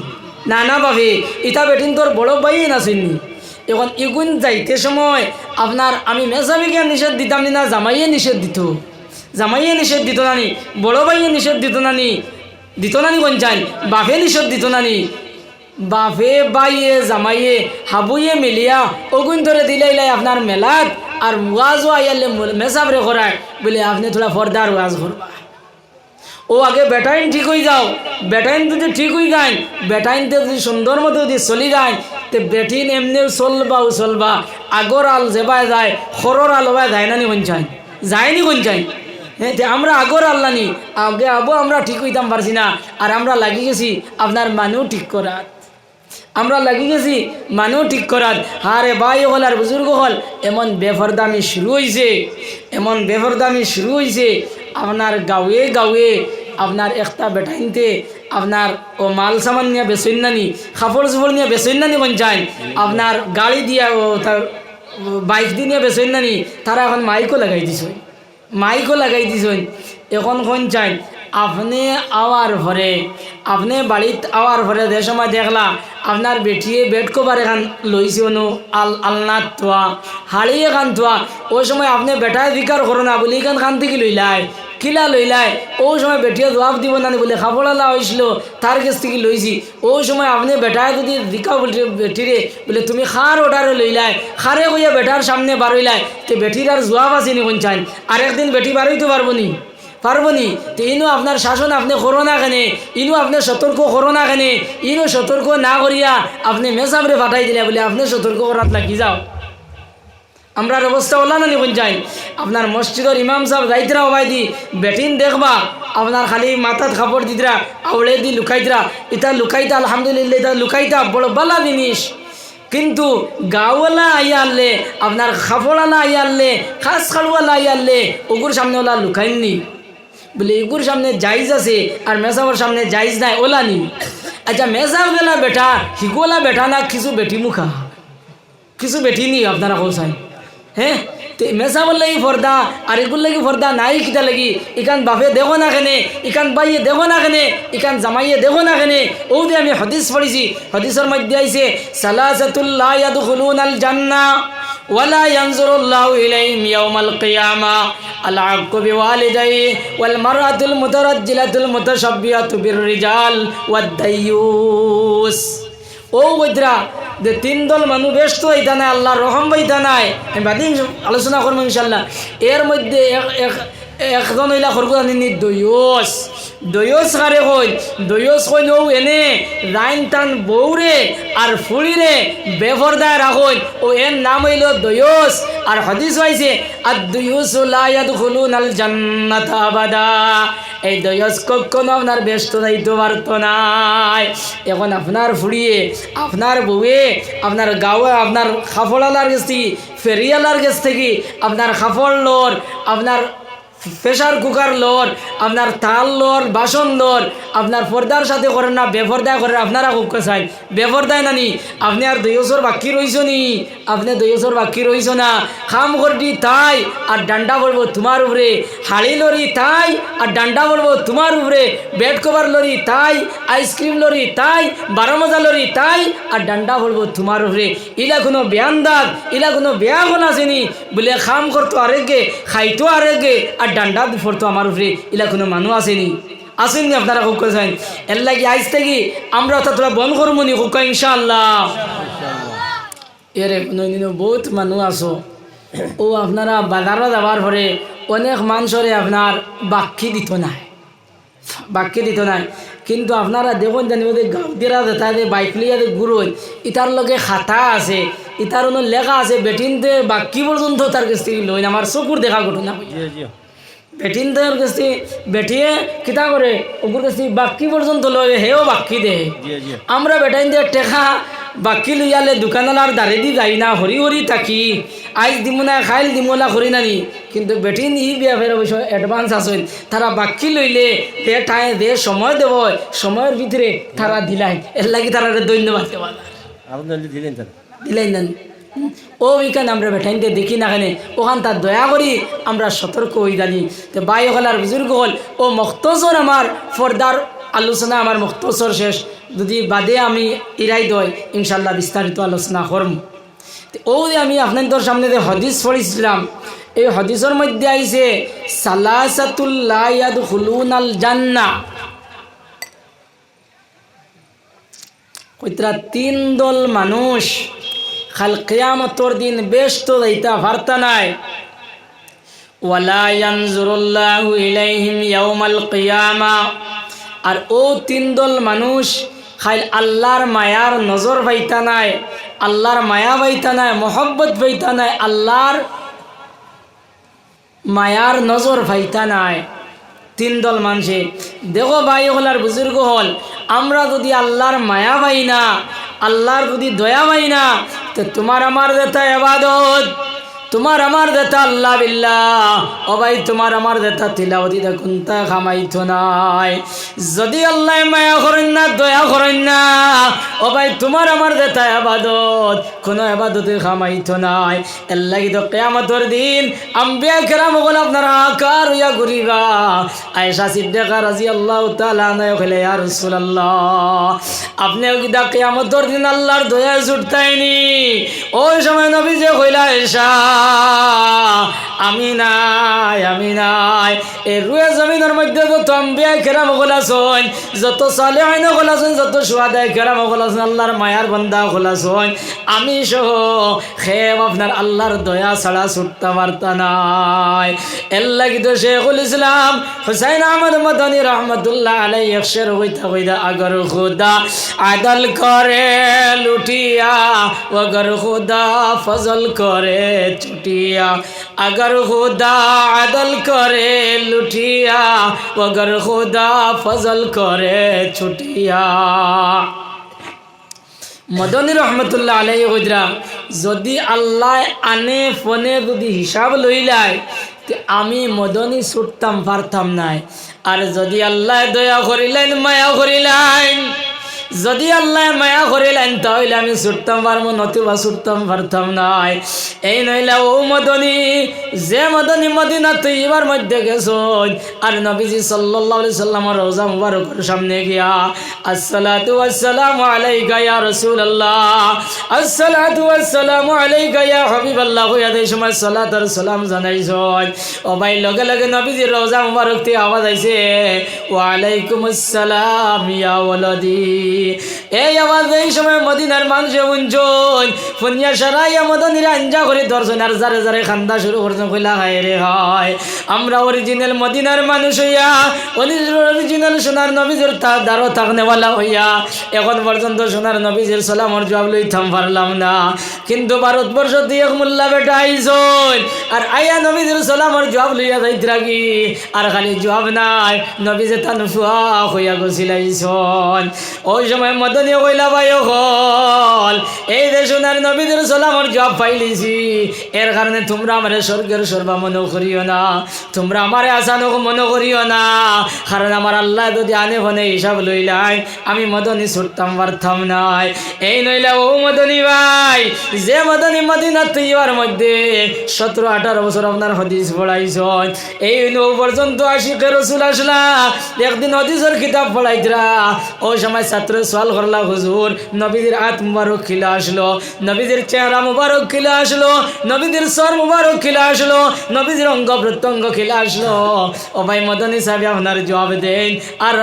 না? না বাবে ইতা বেটিন তোর বড় ভাই আসেননি? এখন এগুন যাইতে সময় আপনার আমি মেসাবিকে নিষেধ দিতাম না, জামাইয়ে নিষেধ দিত, জামাইয়ে নিষেধ দিত নানি, বড় ভাইয়ে নিষেধ দিত নানি, কোন চাই বাপে নিষেধ দিত নানি? বাপে বাইয়ে জামাইয়ে হাবুয়ে মিলিয়া অগুন ধরে দিলাই আপনার মেলাত আর ওয়াজও আইয়ালে মেসাবরে করায় বলে আপনি থোড়া ফর্দার ওয়াজ করবা। ও আগে বেটাইন ঠিক হয়ে যাও, বেটাইন যদি ঠিক হয়ে যায়, বেটাইনতে যদি সুন্দর মতো যদি চলি যায়, তো বেটিন এমনিও চলবা আগর আল যেবায় যায় খরর আলবায় যায় না নি কোন চাই? যায়নি কোন চাই? হ্যাঁ, আমরা আগর আল্লাহ নি আগে আবু আমরা ঠিক হইতাম পারছি না, আর আমরা লাগি গেছি আপনার মানুষ ঠিক করার, আমরা লাগি গেছি মানুষ ঠিক করার। হারে ভাই হল আর বুজুর্গ হল, এমন বেফরদামি শুরু হয়েছে, এমন বেফরদামি শুরু হয়েছে আপনার গাঁয়ে গাঁয়ে আপনার একটা বেটাইনতে আপনার ও মাল সামান নিয়ে বেসইন নানি, কাপড় চোপড় নিয়ে বেসইন নানি কোন চাই, আপনার গাড়ি দিয়া ও তার বাইক দিয়ে নিয়ে বেসইন নানি, তারা এখন মাইকও লাগাই দিছেন, এখন কোন চাই আপনি আওয়ার ভরে, আপনি বাড়িত আওয়ার ভরে যে সময় দেখলা আপনার বেটিয়ে বেড কভার এখান লইছে অনু আলনাত থোয়া হাড়ি এখান থোয়া, ওই সময় আপনি বেটায় বিকার করো না বলে এখান খান থেকে লইলাই কিলা লইলাই, ওই সময় বেটিয়ে জবাব দিব না বলে খাবড়ালা হয়েছিল তার কাছ থেকে লইছি, ওই সময় আপনি বেটায় যদি দিকা বেটিরে বলে তুমি খার অর্ডারে লইলাই, খারে কইয়া বেটার সামনে বারইলাই, তো বেটির আর জবাব আসেনি কোন চাই? আর একদিন বেটি বারইতে পারবো নি? পারবনি? তো ইনু আপনার শাসন আপনি করো না কেনে, ইনু আপনি সতর্ক করো না কেনে, ইনু সতর্ক না করিয়া আপনি মেসাবরে পাঠাই দিলে বলে আপনি সতর্ক করাত লাগি যাও। আমরার অবস্থা ওলা না নিবন যাই। আপনার মসজিদের ইমাম সাহেব যাইতরা হবাই দি বেটিন দেখবা আপনার খালি মাথাত কাপড় দিতরা আউড়ে দি লুকাইতরা, ইটা লুকাইতা আলহামদুলিল্লাহ এটা লুকাইতা বড় বালা জিনিস। কিন্তু গাওয়ালা আইয়া আনলে আপনার খাফড়ালা আইয়া আনলে খাস খাড়ুয়ালা আইয়া আনলে ওগুর সামনে ওলা লুকাইননি বলে এগুর সামনে জাইজ আছে আর মেসাবর সামনে জাইজ নাই ওলা নি। আচ্ছা মেসাব গেলা বেটা হিগোলা বেটা না কিছু বেটি মুখা কিছু বেটি নি আপনারা কোথায়? হ্যাঁ, তো মেসাবর লাগি ফর্দা আর এগুলো লাগি ফর্দা নাই কিতা লাগি? ইকান বাপে দেখো না কেনে, ইকান বাইয়ে দেখো না কেনে, ইকান জামাইয়ে দেখো না কেনে? ও দিয়ে আমি হদিস পড়েছি, হদিসের মধ্যে আইছে সালাসাতুল লা ইয়াদখুলুনাল জান্নাহ ওয়ালা ইয়ানজুরুল্লাহু ইলাইহিম ইয়াউমাল কিয়ামা আল আক্কু বিওয়ালিদাইহি ওয়াল মারআতুল মুতারাজ্জিলাতুল মুতাশাব্বিহাতু বিররিজাল ওয়াদ দাইয়ুস। ও বৈদ্রা যে তিন দল মানুষ ব্যস্ত হইতা নাই, আল্লাহর রহম হইতা নাই, আমি বাদি আলোচনা করবো ইনশাল্লাহ। এর মধ্যে একজন হইলা খরগুনি দয়স। দয়স কারে কইন? দয়স কইন ও এনে রাইন টান বৌরে আর ফুড়িরে বেফরদায় রাখুন, ও এর নাম হইল দয়স। আর হাদিস হইছে আর দয়স লা ইয়াদখুলুনাল জান্নাতা আবাদা, এই দয়স কখনো আপনার ব্যস্ত যাইতে পারতো নাই। এখন আপনার ফুড়িয়ে আপনার বউয়ে আপনার গাঁয়ে আপনার খাফড়ালার কাছ থেকে ফেরিয়ালার কাছ থেকে আপনার খাফড় লোর, আপনার প্রেশার কুকার লোর, আপনার তাল লোর, বাসন লোর, আপনার পর্দার সাথে করেন না বেপর্দায় করেন। আপনারা খুব চাই বেপর্দায় নানি আপনি আর 2 বছর বাকি রইছ নি? আপনি 2 বছর বাকি রইছ না। খাম করবি তাই আর ডান্ডা পড়বো তোমার উপরে, হাড়ি লরি তাই আর ডান্ডা পড়বো তোমার উপরে, বেড কভার লরি তাই, আইসক্রিম লরি তাই, 12 মজা লরি তাই আর ডান্ডা পড়বো তোমার উপরে। ইলা কোনো বেয়ান্দাজ, ইলা কোনো বেয়া কোন আসেনি বলে খাম করতো আরেগে খাইতো আরেগে আর ডান্ডা পড়তো আমার উপরে, ইলা কোনো মানুষ আসেনি? আসেননি? আপনারা খুব করেছেন। এর লাগে আজ থেকে আমরা তোরা বন্ধ করবো নি খুব ইনশাআল্লাহ। এর বহুত মানুষ আসো ও আপনারা বাজারে যাওয়ার পরে অনেক মানুষরে আপনার বাক্যি দিত নাই, বাক্যি দিত নাই। কিন্তু আপনারা দেখুন জানি গাউদিরা যেটা বাইক লিয়া ঘুরোয় ইটার লগে খাতা আছে, ইটার অন্য লেখা আছে বেটিনতে বাক্যি পর্যন্ত তার কাছ থেকে লইন। আমার চকুর দেখা ঘটনা বেটিন দেওয়ার কাছ থেকে বেটিয়ে কিতা করে ওগুর কাছ থেকে বাক্যি পর্যন্ত লয়, হেও বাক্যি দে। আমরা বেটাইন দিয়ে টেকা বাক্যি লইয়ালে দোকানওয়ালার দাঁড়ে দি যাই না, হরি হরি থাকি আইজ দিমু না খাইল দিমুলা করি নানি। কিন্তু বেটিন ই বিয়াফের অবশ্য অ্যাডভান্স আসেন, তারা বাক্যি লইলে দে ঠাই দে সময় দেব, সময়ের ভিতরে তারা দিলাই। এর লাগি তারা ধন্যবাদ দিলেন না। ও ওইখান আমরা বেঠাইনতে দেখি না কেন ওখান তার দয়া করি আমরা সতর্ক হয়ে জানি। তো বাই হল আর বুজুর্গ হল ও মুখতসর আমার ফর্দার আলোচনা আমার মুখতসর শেষ। যদি বাদে আমি ইরাই দই ইনশাল্লাহ বিস্তারিত আলোচনা করম। ও আমি আপনাদের সামনে যে হদিস পড়েছিলাম, এই হদিসের মধ্যে আইছে সালাসাতুল লা ইয়াদখুলুনাল জান্নাহ, কইতরা 3 দল মানুষ খাল কিয়ামতর দিন ব্যস্ত যাইতা পারতা নাই। ওয়ালা ইয়ানজুরুল্লাহু ইলাইহিম ইয়াউমাল কিয়ামা, আর ও 3 দল মানুষ খাল আল্লাহর মায়ার নজর পাইতা নাই, আল্লাহর মায়া পাইতা নাই, মোহব্বত পাইতা নাই, আল্লাহর মায়ার নজর পাইতা নাই। 3 দল মানুষে দেখো ভাই হল আর বুজুর্গ হল, আমরা যদি আল্লাহর মায়া পাই না, আল্লাহর যদি দয়া পাই না, তো তোমার আমার দেতা ইবাদত, তোমার আমার দেতা আল্লাহ বিল্লাহ, ও ভাই তোমার আমার দেতা তিলাওয়াতি দেখুন তা খামাইতো নাই। যদি আল্লাহ মায়া করেন না, দয়া করেন না, ও ভাই তোমার আমার দেতা ইবাদত কোনো ইবাদতে খামাইতো নাই। এর লাগি তো কিয়ামতের দিন আম্বিয়া কেরাম বলে আপনারা আকার হইয়া ঘুরিবা। আয়েশা সিদ্দিকা রাদিয়াল্লাহু তাআলা আনহা কইলে ইয়া রাসূলুল্লাহ আপনিও কি দা কিয়ামতের দিন আল্লাহর দয়া ছুটতাইনি? ওই সময় নবী যে কইলা আয়েশা আমি নাই, আমি নাই, নাই এই রুয়ে জমিনের মধ্যে যত আম্বিয়া কেরাম আছেন, যত সালেহিন আছেন, যত সুহাদা কেরাম আছেন, আল্লাহর মায়ার বান্দা আছেন, আমি সহ খেম আপনার আল্লাহর দয়া ছাড়া ছুটতে পারতা নাই। এর লাগি তো শেখুল ইসলাম হুসাইন আহমদ মদনী রহমতুল্লাহ আলাইহি একশের হইতা হইতা আগর খুদা আদল করে লুটিয়া, অগর খুদা ফজল করে ছুটিয়া, अगर खुदा अदल करे लुटिया, अगर खुदा फजल करे छुटिया। মদনী রহমতুল্লাহ আলাইহি কইরা যদি আল্লাহ আনে ফোনে যদি হিসাব লইলাই তে আমি মদনী ছুটতাম পারতাম নাই। আর যদি আল্লাহ দয়া করিলেন মায়া করিলেন, যদি আল্লাহ মায়া করিলেন তাহলে আমি ছুটতাম পারবো, নতুবা ছুটতাম পারতাম নাই। এই নইলা ও মদনী, যে মদনী মদিনা তৈবার মধ্যে গেছন আর নবীজি সাল্লাল্লাহু আলাইহি সাল্লামের রওজা মুবারকের সামনে গিয়া আসসালাতু ওয়াসসালামু আলাইকা ইয়া রাসূলুল্লাহ, আসসালাতু ওয়াসসালামু আলাইকা ইয়া হাবিবাল্লাহ হইয়া দেই সময় সালাত আর সালাম জানাইছন। ও ভাই লগে লগে নবীজির রওজা মুবারক থেকে আওয়াজ আইছে ওয়া আলাইকুমুস সালাম ইয়া ওয়ালাদি। এই আওয়াজ এই সময় মদিনার মানুষ উঞ্চন ফনিয়া সারাইয়া মদনীর আঞ্জা করে ধরছেন আর যারে যারে খান্দা শুরু করছেন, কইলা হায় রে হয় আমরা অরিজিনাল মদিনার মানুষ হইয়া, অরিজিনাল সোনার নবীজের দ্বারও থাকনেওয়ালা হইয়া এখন পর্যন্ত সোনার নবীজের সালামর জবাব লইতাম পারলাম না। কিন্তু ভারতবর্ষ দিয়ে এক মোল্লা বেটা আইসন আর আইয়া নবীজের সালামর জবাব লইয়া যাইত রাগি, আর খালি জবাব নাই নবীজে তানফুয়া হইয়া গছিলাইছন। ওই সময় মদনী কইলা ভাই হল এই যে সোনার নবীদের সালামর জবাব পাইলিছি, এর কারণে তোমরা আমার স্বর্গের সর্বা মনে করিও না, তোমরা আমার আসানক মনে করিও না, কারণ আমার আল্লাহ যদি আনে ফোনে হিসাব লইলাই আমি মদনী ছুটতাম পারতাম নাই। এই নইলা ও মদনী ভাই, যে মদনী মদিনা তৈবার মধ্যে 17-18 বছর আপনার হাদিস পড়াইছন, এই নৌ পর্যন্ত আশিকে রসুল আসলা একদিন হাদিসের কিতাব পড়াইতরা, ওই সময় ছাত্র সওয়াল করলা হুজুর নবীদের হাত মুবারক খিলা আসলো, নবীদের চেহারা মুবারক খিলা আসলো, নবীদের সর মুবারক খিলা আসলো, নবীদের অঙ্গ প্রত্যঙ্গ খিলা আসলো। ও ভাই মদনী সাহেব আপনার জবাব দেন, আর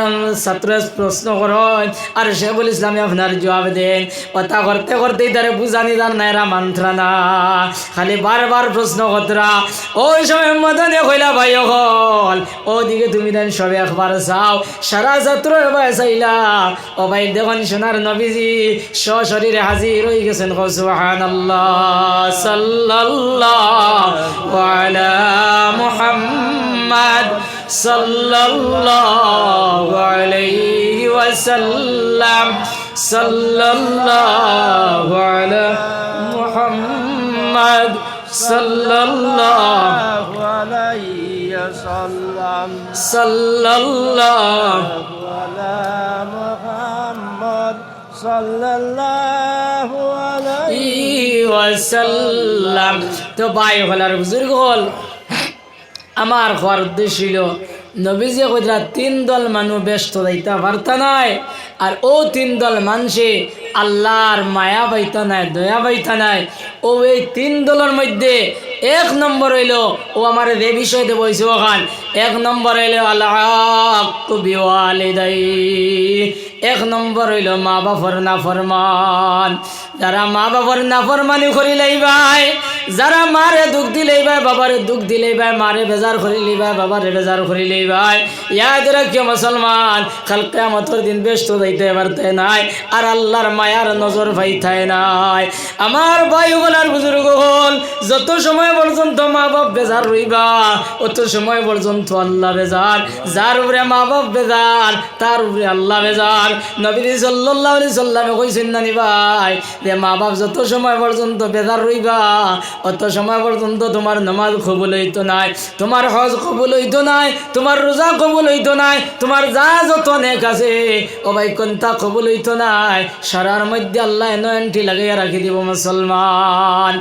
ছাত্র প্রশ্ন করেন আর শেখুল ইসলামে আপনার জবাব দেন। কথা করতে করতেই তারে বুঝানি দান নাইরা মান্ত্রা না, খালি বারবার প্রশ্ন কতরা। ওই সময় মদনী কইলা ভাই হল ওদিকে তুমি দেন সবে একবার চাও, সারা ছাত্র এবার চাইলা। ও ভাই দেখুন সোনার নবীজি সশরীরে হাজির হয়ে গেছেন। সুবহানাল্লাহ সাল্লাল্লাহু আলা মুহাম্মদ সাল্লাল্লাহু আলাইহি ওয়াসাল্লাম, সাল্লাল্লাহু আলা মুহাম্মদ সাল্লাল্লাহু আলাইহি ওয়াসাল্লাম, সাল্লাল্লাহু আলা মুহাম্মদ সাল্লাল্লাহু আলাইহি ওয়াসাল্লাম। তো ভাই হলার বুজুর্গ হল আমার হওয়ার উদ্দেশ্য ছিল নবীজি কইরা 3 দল মানুষ ব্যস্ত যাইতা পারতা নাই, আর ও 3 দল মানুষে আল্লাহর মায়া পাইতা নাই, দয়া পাইতা নাই। ও এই 3 দলের মধ্যে 1 নম্বর হইল ও আমার যে বিষয় দেব হইছে ওখান 1 নম্বর হইল আল্লাহ বিওয়ালিদাই, 1 নম্বর হইল মা বাবার নাফরমান। যারা মা বাবার নাফরমানি করিলেই ভাই, যারা মারে দুঃখ দিলেই ভাই, বাবারে দুঃখ দিলেই ভাই, মারে বেজার করিলেই ভাই, বাবারে বেজার করিলেই ভাই, ইয়াদ রাখিও মুসলমান কাল কিয়ামতের দিন ব্যস্ত যাইতে পারতে নাই, আর আল্লাহর মায়ার নজর পাইতে নাই। আমার ভাই হলার বুজুর্গ হল যত সময় পর্যন্ত মা বাপ বেজার রইবা অত সময় পর্যন্ত আল্লাহ বেজার। যার উপরে মা বাপ বেজার তার উপরে আল্লাহ বেজার। নবী সাল্লাল্লাহু আলাইহি সাল্লামে কইছেন না নি ভাই যে মা বাপ যত সময় পর্যন্ত বেজার রইবা অত সময় পর্যন্ত তোমার নামাজ কবুল হইতো নাই, তোমার হজ কবুল হইতো নাই, তোমার রোজা কবুল হইতো নাই, তোমার যা যত নেক আছে ও ভাই কোনটা কবুল হইতো নাই। সারার মধ্যে আল্লাহ নয়নটি লাগাইয়া রাখি দিব মুসলমান।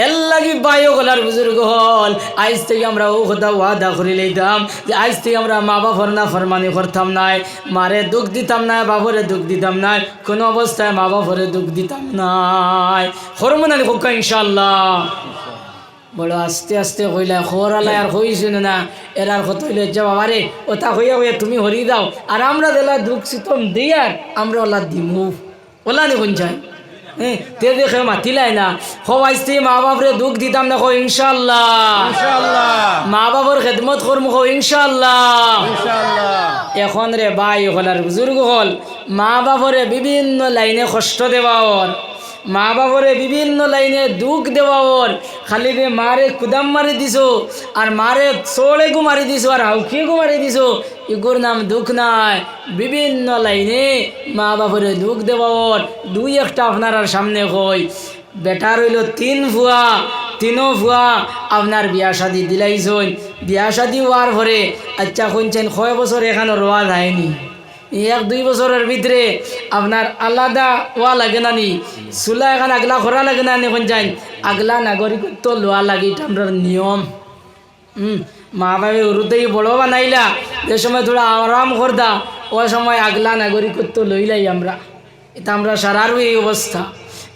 এর লাগি ভাইও গলার বুজুর্গ হল আজ থেকে আমরা ও কথা ওয়াদা করে লইতাম যে আজ থেকে আমরা মা বাবার না ফরমানি করতাম নাই, মারে দুঃখ দিতাম না, বাবরে দুঃখ দিতাম না, কোনো অবস্থায় মা বাবরে দুঃখ দিতাম নাই। হরমোনালি হোক ইনশাআল্লাহ। বড় আস্তে আস্তে কইলা খোরালাই আর কইছিল না এরার কত হইলে যে বাবারে ওটা হইয়া হইয়া তুমি হরি দাও আর আমরা দিলা দুঃখ সিতম দিই আর আমরা ওলা দিমু ওলা নি কোন চাই হ্যাঁ তে দেখে মাতিলাই না হওয়াইছি মা বাপরে দুঃখ দিতাম দেখো ইনশাল্লাহ ইনশাআল্লাহ মা বাবার খেদমত করবো ইনশাল্লাহ ইনশাআল্লাহ এখন রে ভাই হল আর বুজুর্গ হল মা বাপরে বিভিন্ন লাইনে কষ্ট দেওয়া ওর মা বাপরে বিভিন্ন লাইনে দুঃখ দেওয়া ওর খালি রে মারে কুদাম মারি দিছো আর মারে চোড়ে গু মারি দিছো আর হাউকি গু মারি দিছো ইগুর নাম দুঃখ নাই বিভিন্ন লাইনে মা বাপরে দুঃখ দেওয়া ওর দুই একটা আপনার সামনে কই বেটা রইল 3 ভুয়া 3 ভুয়া আপনার বিয়া শাদি দিলাইছই বিয়া শাদি হওয়ার পরে আচ্ছা শুনছেন 6 বছর এখানে রোয়া যায়নি 1-2 বছরের ভিতরে আপনার আলাদা ওয়া লাগে না নি চুলা এখন আগলা খরা লাগে না নি শুনছেন আগলা নাগরিকত্ব লোয়া লাগে এটা আমরা নিয়ম মা বাবা উরুতেই বড় বানাইলা যে সময় থোড়া আরাম করদা ওই সময় আগলা নাগরিকত্ব লইলাই আমরা এটা আমরা সারারও এই অবস্থা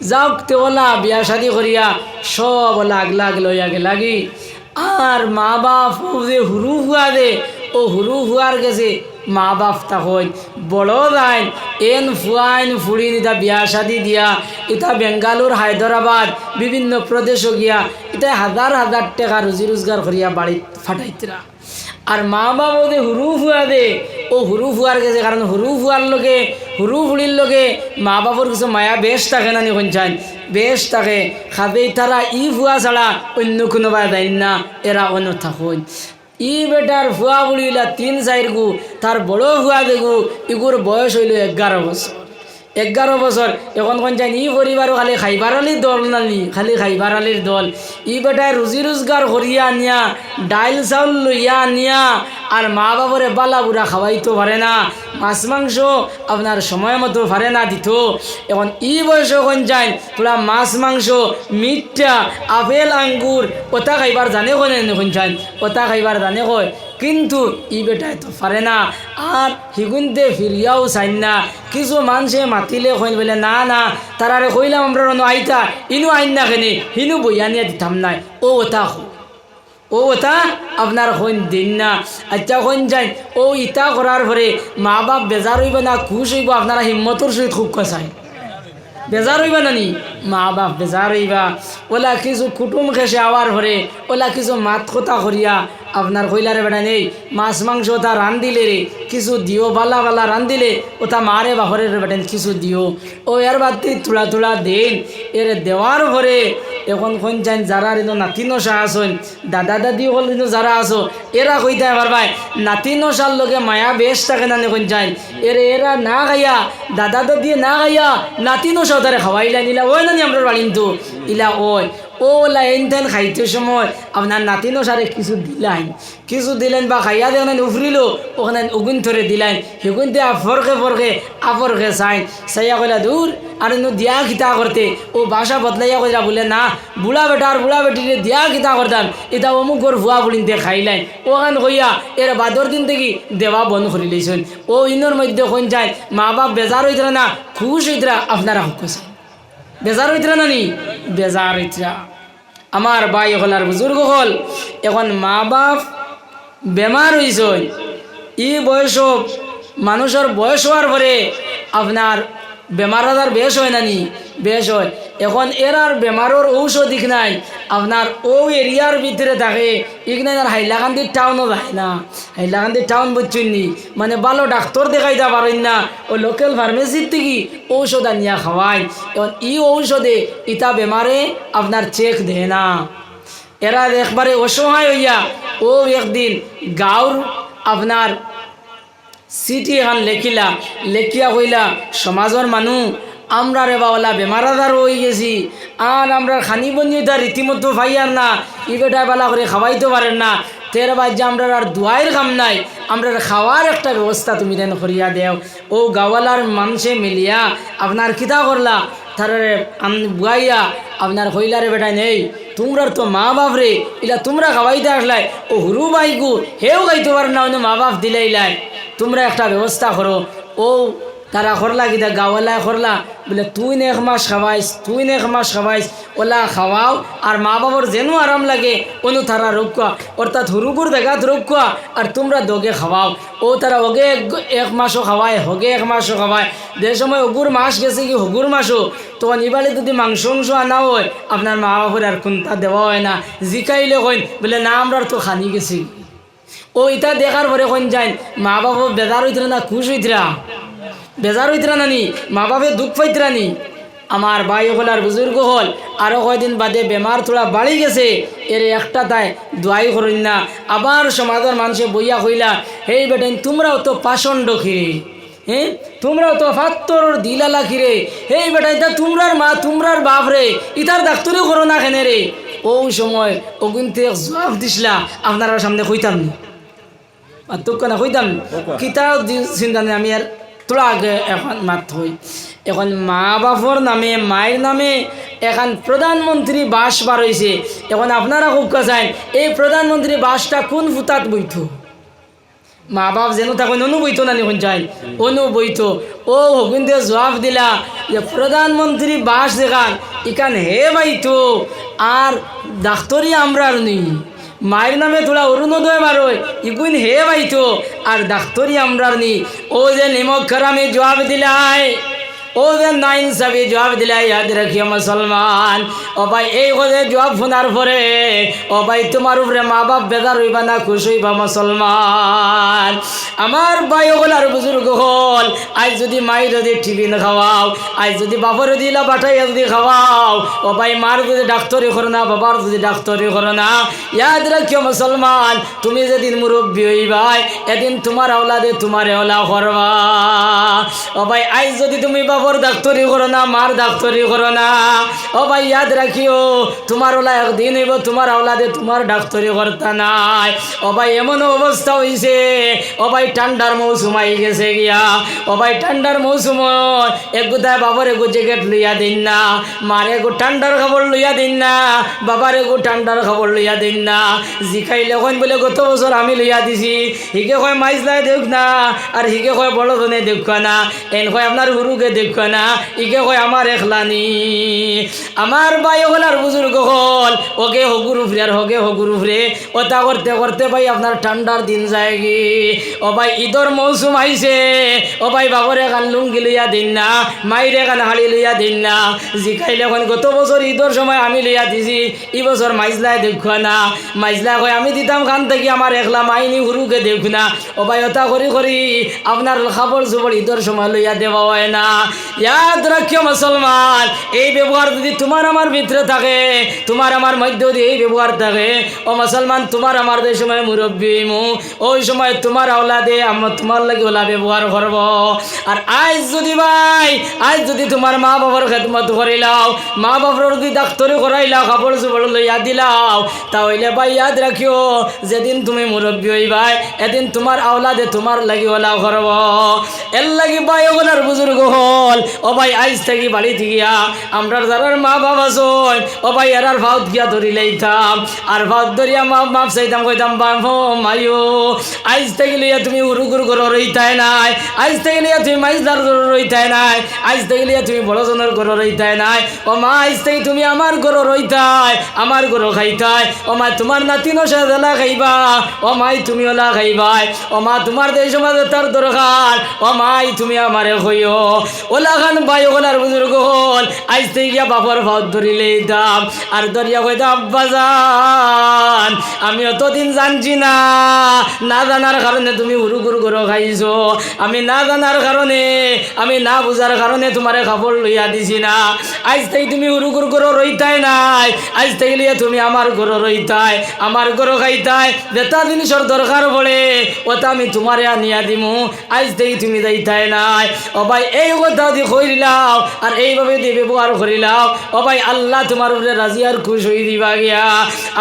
যাওক তেওলা বিয়া শাদি করিয়া সব ওলা আগলা লইয়া গে লাগি আর মা বাপ যে হুরু হুয়া দে ও হুরু হুয়ার গেছে মা বাপ তখন বড় দাইন এন ফুয়াইন ফুড়ি ইতা বিয়া শাদি দিয়া ইতা বেঙ্গালুর হায়দ্রাবাদ বিভিন্ন প্রদেশও গিয়া এটা হাজার হাজার টাকা রুজি রোজগার করিয়া বাড়ি ফাটাইতরা আর মা বাপ ওদের হুরু ফুয়া দে ও হুরু ফুয়ার গেছে কারণ হুরু ফুয়ার লোকে হুরু ফুড়ির লোকে মা বাপর কিছু মায়া বেশ থাকে না নিখন চান বেশ থাকে খাবে তারা ই ফুয়া ছাড়া অন্য কোনোবা দেয় না এরা অন্য থাকুন ই বেটার ফুয়া বুড়িলা 3-4 গু তার বড় ফুয়া দেখু ইগুর বয়স হইল 11 বছর 11 বছর এখন কোন চাই ই পরিবারও খালি খাইবার আলির দল নালি খালি খাইবার আলির দল ই বেটায় রুজি রোজগার করিয়া নিয়া ডাইল চাউল লইয়া নিয়া আর মা বাবরে বালা বুড়া খাওয়াইতে পারে না মাছ মাংস আপনার সময় মতো পারে না দিত এখন ই বয়স কোন চাই তোরা মাছ মাংস মিঠা আপেল আঙ্গুর ওটা খাইবার জানে কোনে কোন চাই ওটা খাইবার জানে কয় কিন্তু ই বেটায় তো পারে না আর হিগুনতে ফিরিয়াও চাই না কিছু মানুষে মাতিলে কইন বলে না না তারারে কইলাম আমরা আইতা ইনু আইন না কেনে হিনু বইয়া নিয়ে দিতাম নাই ও ওটা ও ওটা আপনার হইন দিন না আচ্ছা হইন যাই ও ইটা করার পরে মা বাপ বেজার হইব না খুশ হইব আপনারা হিম্মতর সহিত খুব কষায় বেজার হইবা নানি মা বাপ বেজার হইবা ওলা কিছু কুটুম খেসে আওয়ার পরে ওলা কিছু মাত কথা করিয়া আপনার কইলারে বেটা নেই মাছ মাংস ওটা রান্ধিলে রে কিছু দিও বালা বালা রান্ধিলে ওটা মারে বাহরের বেটেন কিছু দিও ও এর বাদ তুলা তুলা দেন এর দেওয়ার পরে এখন কোন চান যারা রিনো নাতি নশা আসন দাদা দাদি হল রিনো যারা আসো এরা কইতে পারবাই নাতি নশার লোকে মায়া বেশ থাকে না কোন চান এরা না খাইয়া দাদা দাদি না খাইয়া নাতি নশা তারে খাওয়াইলা নিলা ওই না আমরা বাড়িন্তু ইলা ওই ও লাইন তেন খাইতে সময় আপনার নাতি নশারে কিছু দিলেন কিছু দিলেন বা খাইয়া দেন উফরিল ওখানে উগুন ধরে দিলেন সেগুন দিয়ে ফরকে চাইয়া কইলা দূর আর দিয়া খিতা করতে ও বাসা বদলাইয়া কইরা বলে না বুড়া বেটা আর বুড়া বেটিরে দিয়া খিতা করতাম এটা অমুকর ভুয়া বুড়িনতে খাইলেন ওখান কইয়া এর বাদর দিন থেকে দেওয়া বন্ধ করে লইছেন ও ইনোর মধ্যে কোন যায় মা বাপ বেজার হইতরা না খুশ হইতরা আপনারা হুকছেন বেজার হইতরা না নি বেজার হইতরা আমার ভাই হল আর বুজুর্গ হল এখন মা বাপ বেমার হয়েছে ই বয়স মানুষের বয়স হওয়ার পরে আপনার বেমার আজার বেশ হয় না নি বেশ হয় এখন এরার বেমারের ঔষধিক নাই আপনার ও এরিয়ার ভিতরে থাকে ইগনাই আর হাইলাকান্দির টাউনও যায় না হাইলাকান্দির টাউন বুঝছেন নি মানে ভালো ডাক্তার দেখাইতে পারেন না ও লোকাল ফার্মেসির থেকে ঔষধ আনিয়া খাওয়ায় এখন ই ঔষধে ইটা বেমারে আপনার চেক দেয় না এরা একবারে অসহায় হইয়া ও একদিন গাঁর আপনার চিঠি এখন লেখিয়া কইলা সমাজের মানুষ আমরা রে বাওলা বেমার আজার হয়ে গেছি আর আমরা খানি বঞ্জিতা রীতিমতো পাইয়ার না ই বেটা বেলা করে খাওয়াইতে পারেন না তের বাজ্যে আমরা আর দুয়াইয়ের কাম নাই আমরা খাওয়ার একটা ব্যবস্থা তুমি দেন করিয়া দেও ও গাওয়ালার মানুষে মিলিয়া আপনার কিতা করলা তারে বুয়াইয়া আপনার কইলারে বেটা নেই তোমরার তো মা বাপ রে ইলা তোমরা খাওয়াইতে আসলাই ও হুরু বাইকু হেও গাইতে পারেন না মা বাপ দিলে ইলাই তোমরা একটা ব্যবস্থা করো ও তারা খরলা কিতা গাওয়ালায় খরলা বলে তুই নে 1 মাস খাওয়াইস, তুই নে 1 মাস খাওয়াইস, ওলা খাওয়াও আর মা বাবার যেন আরাম লাগে অনু তারা রোকা, অর্থাৎ হুরুকুর দেখাত রোকা আর তোমরা দগে খাওয়াও। ও তারা ওগে 1 মাসও খাওয়ায়, হগে 1 মাসও খাওয়ায়। যে সময় অগুর মাস গেছে কি হগুর মাসও, তখন এবারে যদি মাংস আনা হয় আপনার মা বাবার আর কোনটা দেওয়া হয় না। জিকাইলে কইন বলে না আমরা তো খানি গেছি। ও ইটা দেখার পরে কইন যায় মা বাবা বেজার হইতরা না খুশ হইতরা, বেজার হইতরা নানি, মা বাপে দুঃখ পাইতরা নি। আমার ভাই হল আর বুজুর্গ হল আরও কয়দিন বাদে বেমার থোড়া বাড়ি গেছে, এর একটা তাই দোয়াই করেন না। আবার সমাজের মানুষে বইয়া কইলা হেই বেটেন তোমরাও তো পাষণ্ড খিরে, হ্যাঁ তোমরাও তো ফাত্তর দিলালা খিরে, হেই বেটা এটা তোমরার মা তোমরার বাপ রে, ইতার ডাক্তারও করো না কেনে রে। ওই সময় ও কিন্তু জবাব দিসলা আপনারা সামনে কইতাম নি, আর তোকে না কইতাম কিতাও চিন্তা নেই। আমি আর তোরা আগে এখন মাত হই, এখন মা বাপর নামে মায়ের নামে এখন প্রধানমন্ত্রী বাস বার হয়েছে। এখন আপনারা খুব কাছেন এই প্রধানমন্ত্রী বাসটা কোন ফুতাত বইত? মা বাপ যেন তখন অনু বইতো না নিখন চাই অনু বইতো। ও হকিনতে জবাব দিলা যে প্রধানমন্ত্রী বাস দেখান ইকান হে বাইতো আর ডাক্তরি আমরা নেই, মায়ের নামে তোরা অরুণোদয় বারোয় ইগুন হে বাইতো আর ডাক্তরি আমরার নি। ও যে নিমক খারামে জবাব দিলাই, ও যে নাইন সাবি জবাব দিলাই, ইয়াদ রাখিও মুসলমান। ও ভাই এই কথা জবাব শোনার পরে ও ভাই তোমার উপরে মা বাপ বেজার হইবা না খুশ হইবা মুসলমান? আমার ভাই হল আর বুজুর্গ হল, আজ যদি মাই যদি টিফিন খাওয়াও, আজ যদি বাপরে দিলা বাটাইয়া যদি খাওয়াও, ও ভাই মার যদি ডাক্তারি করো না, বাবার যদি ডাক্তারি করো না, ইয়াদ রাখিও মুসলমান তুমি যেদিন মুরব্বী হইবাই এদিন তোমার আওলাদে তোমার আওলা করবা। ও ভাই আজ যদি তুমি বাবার ডাক্তারি করো না, মার ডাক্তারি করো না, ও ভাই ইয়াদ রাখিও তোমার ওলা একদিন হইব তোমার আওলাদে তোমার ডাক্তারি করতা নাই। ও ভাই এমন অবস্থা হইছে, ও ভাই ঠান্ডার মৌসুম আই গেছে গিয়া, ও ভাই ঠান্ডার মৌসুম একগুদায় বাবার এগু জ্যাকেট লইয়া দিন না, মার এগু ঠান্ডার খবর লইয়া দিন না, বাবার এগু ঠান্ডার খবর লইয়া দিন না। জিখাইলে কইন বলে গত বছর আমি লইয়া দিছি, হিকে কয় মাইজলাই দেখ না, আর হিকে কয় বড় ধনে দেখ না, এন কয় আপনার হুরুকে দেখ না, ইকে কয় আমার একলানি। আমার ভাই হল আর বুজুর্গ হল ওকে হগুরু ফ্রে আর হগে হগুরু ফ্রে ওটা করতে করতে ভাই আপনার ঠান্ডার দিন যায় গি। ও ভাই ঈদর মৌসুম আইছে, ও ভাই বাবরে গান লুঙ্গি লইয়া দিন না, মাইরে গান হাড়ি লইয়া দিন না। জিখাইলে এখন গত বছর ঈদর সময় আমি লইয়া দিছি, এই বছর মাইজলায় দেখ না, মাইজলা কয় আমি দিতাম খান থেকে আমার একলা মাইনি হুরুকে দেখ না। ও ভাই ওটা করি করি আপনার খাবার জুবর ঈদর সময় লইয়া দেওয়া হয় না। ইয়াদ রাখিও মুসলমান এই ব্যবহার যদি তোমার আমার ভিতরে থাকে, তোমার আমার মধ্যে যদি এই ব্যবহার থাকে, ও মুসলমান তোমার আমার যে সময় মুরব্বী মু ওই সময় তোমার আওলাদে আমার তোমার লাগে ওলা ব্যবহার করব। আর আজ যদি ভাই আজ যদি তোমার মা বাবার খেদমত করিলাও, মা বাবার যদি ডাক্তারি করাইলাও, কাপড় চোপড় লইয়া দিলাও, তাহলে ভাই ইয়াদ রাখিও যেদিন তুমি মুরব্বী হইবাই এদিন তোমার আওলাদে তোমার লাগি ওলা করব। এর লাগি ভাই ওগুলার বুজুর্গ হল ও ভাই আজ থেকে বাড়ি গিয়া আমরা যারার মা বাবা চল ও ভাই এরার ভাত গিয়া ধরি লইতাম, আর ভাত ধরিয়া মাপ চাইতাম কইতাম বাবু মাইও আজ থেকে লইয়া তুমি উরুগুর ঘর রইতাই নাই, আজ থেকে লইয়া তুমি মাইজদার ঘর রইতাই নাই, আজ থেকে লইয়া তুমি বড়জনের ঘর রইতাই নাই। ও মা আজ থেকে তুমি আমার ঘর রইতাই, আমার ঘর খাইতাই। ও মা তোমার নাতি নশা খাইবা, ও মাই তুমি ওলা খাইবাই। ও মা তোমার দেশ সমাজে তার দরকার, ও মাই তুমি আমারে কইও। ওলা খান ভাই ওলার বুজুর্গ হল আজ থেকে গিয়া বাবার ভাত ধরিলে দাম আর ধরিয়া কইতাম আব্বাজান আমি অতদিন জানছি না, না জানার কারণে তুমি উরুগুর গরো খাইছো, আমি না জানার কারণে আমি না বুঝার কারণে তোমারে খাবার লইয়া দিছি না। আজ থেকে তুমি উরুগুর গরো রইতাই নাই, আজ থেকে লিয়ে তুমি আমার গরো রইতাই, আমার গরো খাইতাই। যেটা জিনিসের দরকার পড়ে ওটা আমি তোমারে আনিয়া দিমু, আজ থেকে তুমি যাইতাই নাই। ও ভাই এই কথা যদি করিলাও আর এইভাবে যদি ব্যবহার করিলাও ও ভাই আল্লাহ তোমার উপরে রাজি আর খুশ হয়ে দিবা গিয়া।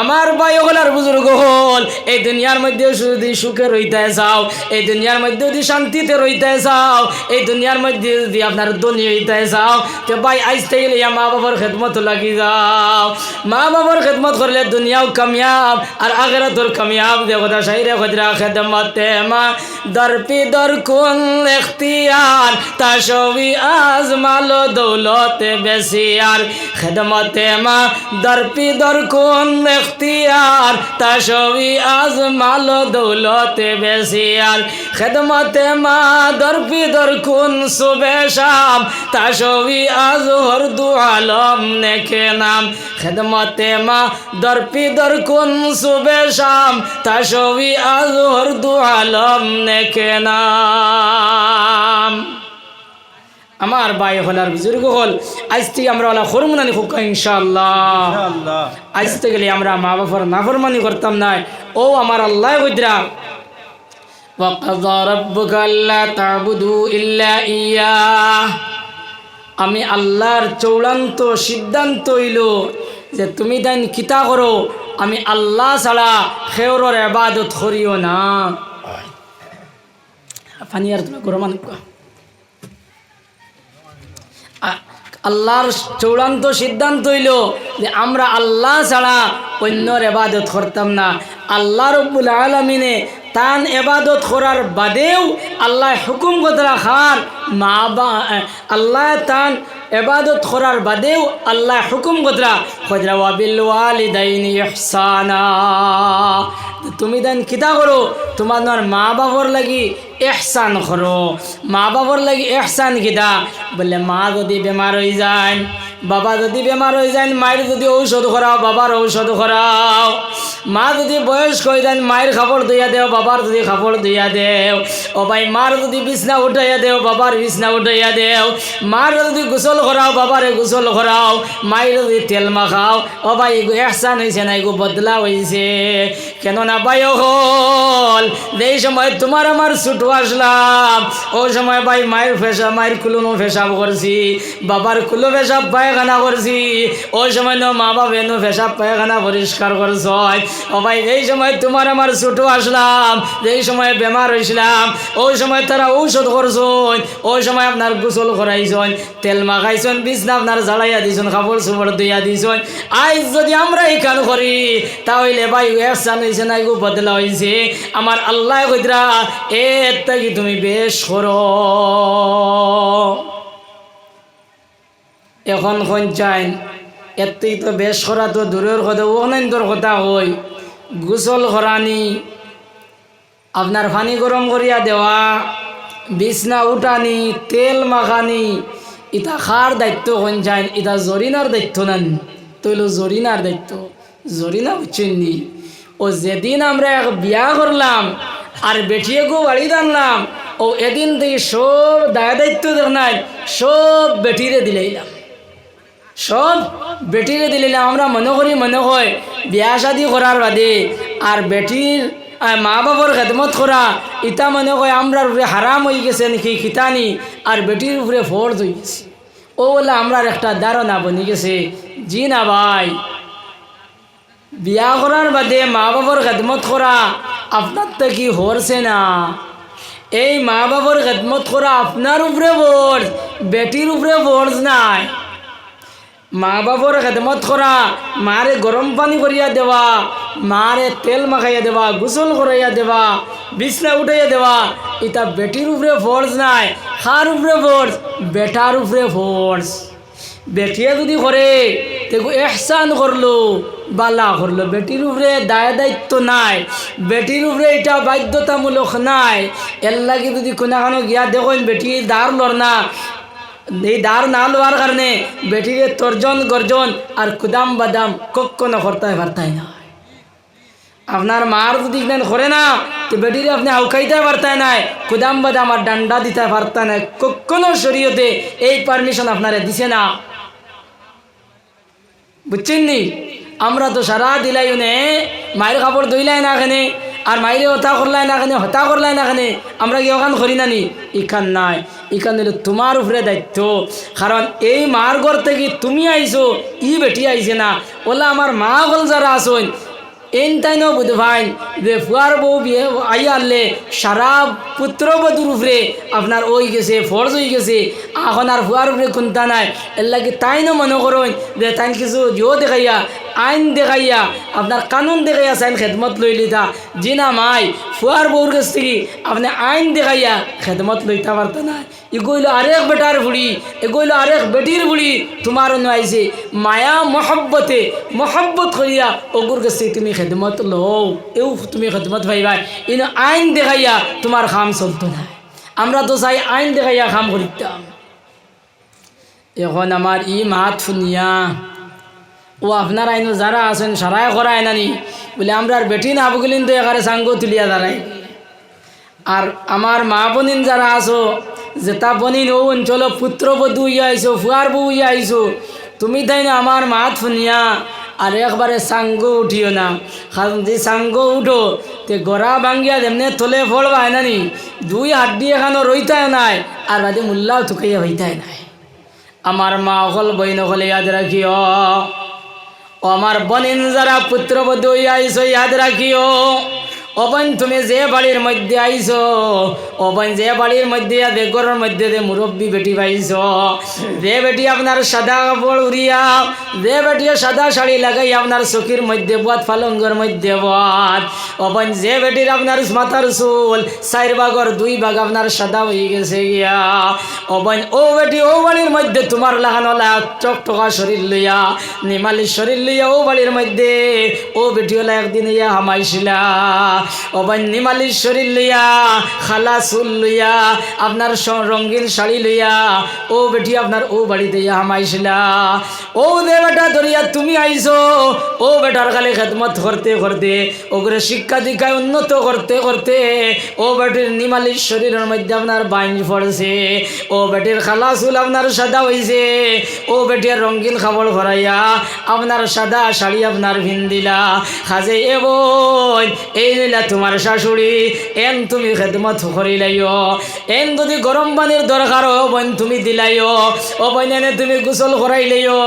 আমার ভাই হলার বুজুর্গ হল, এই দুনিয়ার মধ্যে যদি সুখে রইতে চাও, এই দুনিয়ার মধ্যে যদি শান্তিতে রইতে চাও, এই দুনিয়ার মধ্যে যদি আপনার ধনী হইতে চাও, তো ভাই আজ থেকে মা বাবার খেদমত লাগি যাও। মা বাবার খেদমত করলে দুনিয়াও কামিয়াব আর আখিরাতুর কামিয়াব। দেখো শাইরে খদরা খেদমতে মা দর পি দর কুল ইখতিয়ার তাশবি আজমাল দৌলতে বেসিয়ার। খেদমতে মা দর পি দর কুল ইখতিয়ার তাশবি আজমাল দৌলতে বেসিয়ার। খেদমতে মা দর পি দর কুল সুবে শাম তাশবি আজহর দু আলম নেকে নাম। খেদমতে মা দর পি দর কুল সুবে শাম তাশবি আজহর দু আলম নেকে নাম। আমার ভাই হলার বুজুর্গ হল, আজ থেকে আমরা ওলা খরমুনানি খুব ইনশাআল্লাহ। ইনশাআল্লাহ। আজ থেকে আমরা মা বাবার নাফরমানি করতাম না। ও আমার আল্লাহ কইরা ওয়াকাযা রাব্বুকা আল্লা তা'বুদু ইল্লা ইয়্যাহ। আমি আল্লাহর চূড়ান্ত সিদ্ধান্ত হইল যে তুমি তাই কিতা করো, আমি আল্লাহ ছাড়া খেওরের ইবাদত করিও না। পানি আর তুমি গরম আনবা। আল্লাহর চূড়ান্ত সিদ্ধান্ত হইল যে আমরা আল্লাহ ছাড়া অন্যর ইবাদত করতাম না। আল্লাহ রব্বুল আলামিনে তান ইবাদত করার বাদেও আল্লাহ হুকুম কথা খান আল্লাহ তান ইবাদত করার বাদেও আল্লাহ হুকুম কথা খজরা ওয়া বিল ওয়ালিদাইনি ইহসানা। তুমি দেন কিতা করো, তোমার মা বাবার লাগি এহসান করো। মা বাবার লাগি এহসান কিতা বললে, মা যদি বেমার হয়ে যায়, বাবা যদি বেমার হয়ে যায়, মায়ের যদি ঔষধ করাও, বাবার ঔষধ করাও। মা যদি বয়স্ক হয়ে যায়, মায়ের খাবার ধুইয়া দেও, বাবার যদি খাবার ধুইয়া দেও। ও ভাই মার যদি বিছনা উঠাইয়া দেও, বাবার বিছনা উঠাইয়া দেও। মার যদি গোসল করাও, বাবারে গোসল করাও। মায়ের যদি তেল মাখাও। ও ভাই এগু এহসান হয়েছে না, এগু বদলা হয়েছে। কেননা ভাই হল এই সময় তোমার আমার ছুটো আসলাম, ও সময় ভাই মায়ের মায়ের কুলুনো পেশাব করছি, বাবার কুলো পেশাব পায়খানা করছি। ওই সময় ন মা বাবা নো পেশাব পায়খানা পরিষ্কার করছ। ও ভাই এই সময় তোমার আমার ছুটো আসলাম, যেই সময় বেমার হয়েছিলাম, ওই সময় তারা ঔষধ করছন, ওই সময় আপনার গোসল করাইছন, তেল মাখাইছন, বিছনা আপনার জ্বালাইয়া দিছন, কাপড় চোপড় ধুইয়া দিছন। আজ যদি আমরা এই কান করি তাহলে ভাই এহসান হয়েছে না, এগু বদলা হয়েছে। আমার আল্লাহ কইরা এর থেকে তুমি বেশ করো। এখন চাইন এতেই তো বেশ করা তো দূরের কথা, অনেন্দর কথা হই। গোসল করানি, আপনার পানি গরম করিয়া দেওয়া, বিছনা উঠানি, তেল মাখানি, ইটা খার দায়িত্ব চাইন, ইটা জরিনার দায়িত্ব নান। তৈল জরিনার দায়িত্ব, জরিনা বুঝছেন নি? ও যেদিন আমরা এক বিয়া করলাম আর বেটিয়েকেও বাড়ি আনলাম, ও এদিন থেকে সব দায়িত্ব দেখ নাই, সব বেটিরে দিলাইলাম, সব বেটিরে দিলাম। আমরা মনে হয় বিয়া শাদি করার বাদে আর বেটির মা বাবার খেদমত করা ইটা মনে হয় আমরা উপরে হারাম হয়ে গেছে নাকি খিতানি, আর বেটির উপরে ফর্জ হয়ে গেছে। ও বলে আমরা একটা ধারণা বনি গেছে। জি না ভাই, বিয়া করার বাদে মা বাবার খেদমত করা আপনার তো কি হরছে না? এই মা বাবার খেদমত করা আপনার উপরে ফর্জ, বেটির উপরে ফর্জ নাই। মা বাবার খেদমত করা, মারে গরম পানি করিয়া দেওয়া, মারে তেল মাখাইয়া দেওয়া, গোসল করাইয়া দেওয়া, বিছনা উঠাইয়া দেওয়া, এটা বেটির উপরে ফর্জ নাই। কার উপরে ফর্জ? বেটার উপরে ফর্জ। বেটিয়ে যদি করে দেখো এহসান করলো, বালা করলো। বেটির উপরে দায়িত্ব নাই, বেটির উপরে এটা বাধ্যতামূলক নাই। এর লাগে যদি কোনাখানো গিয়া দেখেন বেটি দাঁড় লড় না, এই দাঁড় না লওয়ার কারণে বেটিরে তর্জন গর্জন আর কুদাম বাদাম কখনো করতে পারতাই না। আপনার মার যদি করে না তো বেটিরে আপনি হাউকাইতে পারতাই নাই, কুদাম বাদাম আর ডান্ডা দিতে পারতাই না। কখনো শরীয়তে এই পারমিশন আপনারা দিছে না, বুঝছেন নি? আমরা তো সারা দিলাই নে মায়ের কাপড় ধুইলাই না, এখানে আর মাইরে হতা করলাই না কেন হতা করলাই না কেন আমরা কি ওখান করি নানি ইখান নাই ইখান দিলে তোমার উপরে দায়িত্ব কারণ এই মার ঘর থেকে তুমি আইছো ই বেটি আইছে না ওলা আমার মা হল যারা আসুন এন তাই ন বুধ ভাই যে ফুয়ার বউ বিয়ে আইয়া আনলে সারা পুত্রবধূর উপরে আপনার ওই গেছে ফর্জ হয়ে গেছে এখন আর ফুয়ার উপরে কোনটা নাই এর লাগে তাই না মনে করুন যে তাই কিছু জিও দেখাইয়া আইন দেখাইয়া আপনার কানুন দেখাইয়া চাইন খেদমত লই লিতা জি না মাই ফুয়ার বউর কাছ থেকে আপনি আইন দেখাইয়া খেদমত লইতে পারতো না এগুলো আরেক বেটার বুড়ি এগুলো আরেক বেটির বুড়ি তোমার অন্য আইছে মায়া মহব্বত করিয়া ওগুর কাছ থেকে তুমি খেদমত লও এও তুমি খেদমত পাইবাই ইনো আইন দেখাইয়া তোমার কাম চলতো না আমরা তো চাই আইন দেখাইয়া কাম করিতাম এখন আমার ই মাত শুনিয়া ও আপনার আইনো যারা আছেন সারাই করায় নানি বলে আমরা আর বেটি না বগলিন তো এখানে সাঙ্গ তুলিয়া দাঁড়াই আর আমার মা বোনিন যারা আসো যেটা বনিন ও অঞ্চল পুত্রবধূ ইয়া আইসো ফুয়ার বউ ইয়া আইসো তুমি তাই না আমার মাত শুনিয়া আর একবারে সাঙ্গ উঠিও না কারণ যে সাঙ্গ উঠো তে গড়া ভাঙ্গিয়া যেমনি থলে ফলবায় নানি দুই হাড্ডি এখানো রইতায় নাই আর বাদে মুল্লাও থুকাইয়া হইতায় নাই আমার মা অকল বইন অকলে ইয়াদ রাখিও ও আমার বনিন যারা পুত্রবধূ ইয়া আইসো ইয়াদ রাখিও অবন তুমি যে বাড়ির মধ্যে আইছো অবন যে বাড়ির মধ্যে বেগরের মধ্যে যে মুরব্বী বেটি পাইছ যে বেটি আপনার সাদা কাপড় উড়িয়া যে বেটি সাদা শাড়ি লাগাই আপনার চকির মধ্যে বাদ ফালঙ্গর মধ্যে বাদ অবন যে বেটির আপনার মাথার চুল 4 ভাগর 2 ভাগ আপনার সাদা হয়ে গেছে গিয়া অবন ও বেটি ও বাড়ির মধ্যে তোমার লাগানোলা চকটকা শরীর লইয়া নিমালি শরীর লইয়া ও বাড়ির মধ্যে ও বেটিওলা একদিন ইয়া হামাইছিলা অবান নিমালির শরীর লইয়া খালা চুল লইয়া আপনার রঙিন শাড়ি লইয়া ও বেটি আপনার ও বাড়িতে হামাইছিলা ও দে বেটা ধরিয়া তুমি আইছো ও বেটার খালি খেদমত করতে করতে ওগুলো শিক্ষা দীক্ষায় উন্নত করতে করতে ও বেটির নিমালির শরীরের মধ্যে আপনার বাইন পড়ছে ও বেটির খালা চুল আপনার সাদা হয়েছে ও বেটির রঙিন খাবার ভরাইয়া আপনার সাদা শাড়ি আপনার ভিন দিলা খাজে এ বই এই নিলা তোমার শাশুড়ি এন তুমি খেদমত করিলাইও এন যদি গরম পানির দরকার ও বোন তুমি দিলাইও ও বোন এনে তুমি গোসল করাইলাইও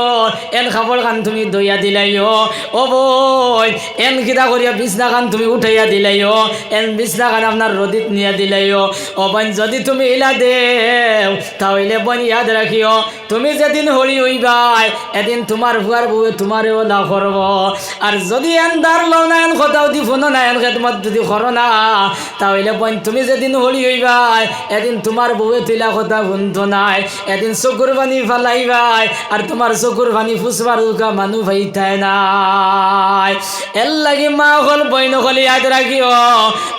এন খাবার খান তুমি দইয়া দিলাইও ও বোন এন কিতা করিয়া বিছনা খান তুমি উঠাইয়া দিলাইও এন বিছনা খান আপনার রদিত নিয়া দিলাইও ও বোন যদি তুমি ইলা দেও তাহলে বোন ইয়াদ রাখিও তুমি যেদিন হলি হইবাই এদিন তোমার ভুয়ার বউ তোমারেও না করব আর যদি এন দার লও না এন কথাও দি ফোন না এন খেদমত যদি করো না তাহলে বোন তুমি যেদিন হলি হইবাই এদিন তোমার বউয়ে তুলা কথা শুনতো নাই এদিন চকুর পানি ফালাইবাই আর তোমার চকুর পানি ফুসবার দুকা মানুষ ভাইতাই নাই এর লাগি মা হল বইন হলি ইয়াদ রাখিও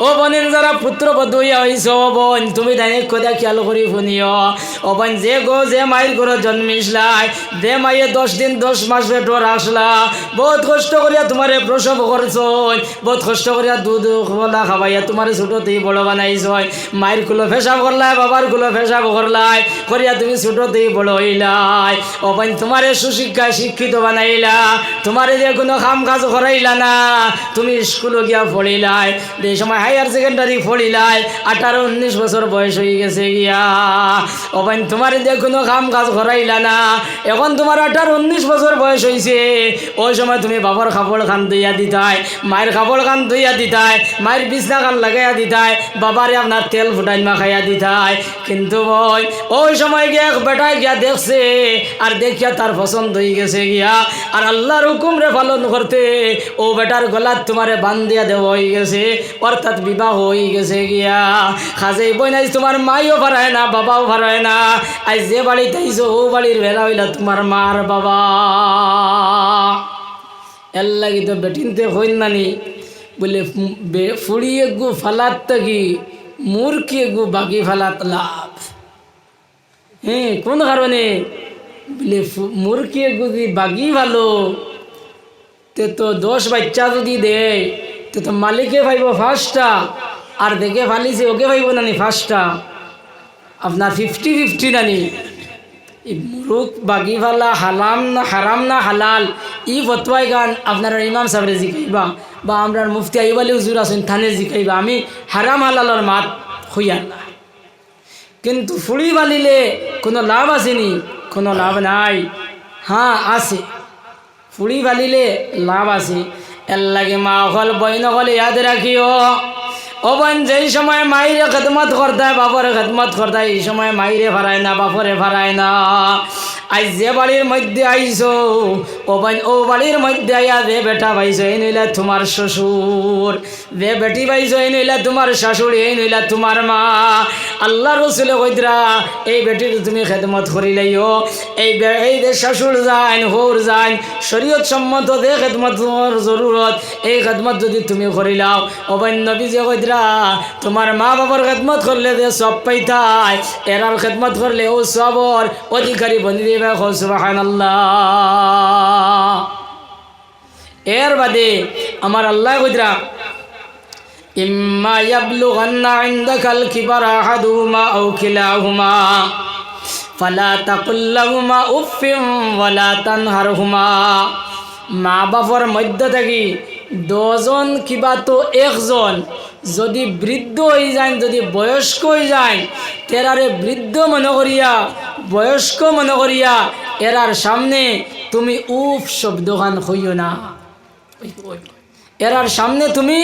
ও বোনের যারা পুত্রবধূ হইছ বোন তুমি তাই কথা খেয়াল করি শুনিও ও বোন যে গো যে মায়ের ঘরে জন্মিসলাই যে মাইয়ে 10 দিন 10 মাস পেটর আসলা বহুত কষ্ট করিয়া তোমারে প্রসব করছো বহুত কষ্ট করিয়া দুধ খোলা খাবাইয়া তোমার ছোটতেই বড় বানাইছ মায়ের কুলো ফেসাব করলাই বাবার কুলো ফেসাব করলাই করিয়া তুমি ছোটতেই বড় হইলাই ও বোন তোমারে সুশিক্ষায় শিক্ষিত বানাইলা তোমারে যে কোনো কাম কাজ করাইলা না তুমি স্কুলে গিয়া পড়িলাই এই সময় হায়ার সেকেন্ডারি পড়িলাই 18-19 বছর বয়স হয়ে গেছে গিয়া ও বোন তোমারে যে কোনো কাম কাজ করাইলা না এখন তোমার 18-19 বছর বয়স হয়েছে ওই সময় তুমি বাবার কাপড় খান ধুইয়া দিতাই মায়ের কাপড় খান ধুইয়া দিতাই মায়ের বিছনা খান লাগাইয়া দিতাই বাবারে আপনার তেল ফুটাই মাখাইয়া দিতাই কিন্তু ওই সময় গিয়া বেটায় গিয়া দেখছে আর দেখিয়া তার পছন্দ হয়ে গেছে গিয়া আর আল্লাহর হুকুম রে পালন করতে ও বেটার গলাত তোমারে বান্ধিয়া দেওয়া হয়ে গেছে অর্থাৎ বিবাহ হয়ে গেছে গিয়া খাজে বইন আজ তোমার মাইও পারায় না বাবাও পারায় না আজ যে বাড়িতে আইছো ও বাড়ির বেলা হইলা তোমার মার বাবা এর লাগি তো বেটিনতে হইল নানি বলে ফুড়িয়ে গু ফালাত থাকি মূর্খে গু বাকি ফালাত লাভ হ্যাঁ কোন কারণে বলে মূর্খে গু বাকি ভালো তে তো 10 বাচ্চা যদি দেয় তো মালিকে ভাইব ফার্স্টটা আর দেখে ফালিছে ওকে ভাইব নানি ফার্স্টটা আপনার 50-50 নানি এই মুরুখ বাগি ফালা হালাম না হারাম না হালাল ই ফতোয়াই গান আপনার ইমাম সাহেবরে জিকাইবা বা আমরা মুফতি আইব আলী হুজুর আছেন থানে জিকাইবা। আমি হারাম হালালর মাত হইয়া না। কিন্তু ফুড়ি বালিলে কোনো লাভ আসেনি? কোনো লাভ নাই। হ্যাঁ আছে, ফুড়ি বালিলে লাভ আছে। এর লাগে মা হল বইন হল ইয়াদ রাখিও। ও বোন, যেই সময় মাইরে খেদমত করতায় বাপরে খেদমত করতায় এই সময় মাইরে ফারায় না বাপরে ফারায় না। আজ যে বাড়ির মধ্যে আইছো ও বোন, ও বাড়ির মধ্যে আইয়া যে বেটা পাইছো এই নইলে তোমার শ্বশুর, যে বেটি পাইছো এই নইলে তোমার শাশুড়ি, এই নইলে তোমার মা। আল্লাহ রসুলে কইতরা এই বেটির তুমি খেদমত করিলাইও। এই যে শাশুড় যান হৌর যান শরীয়ত সম্মত যে খেদমত জরুরত এই খেদমত যদি তুমি করিলাও ও বোন, নবী যে কইতরা তোমার মা বাবার খেদমত করলে যে সব পাইতাই, এরার খেদমত করলে ও সবর অধিকারী বনি দিবে। সুবহানাল্লাহ। এর বাদে আমার আল্লাহ কইতরা ইম্মা ইয়াবলুগান্না ইনদাকাল কিবারা আহাদুহুমা আও কিলাহুমা ফালা তাকুল লাহুমা উফফিন ওয়ালা তানহারহুমা। মা বাবার মধ্য থেকে 10 জন কিবা তো 1 জন যদি বৃদ্ধ হয়ে যায়, যদি বয়স্ক হয়ে যায়, তেরারে বৃদ্ধ মনে করিয়া বয়স্ক মনে করিয়া এরার সামনে তুমি উফ শব্দখান হইও না। এরার সামনে তুমি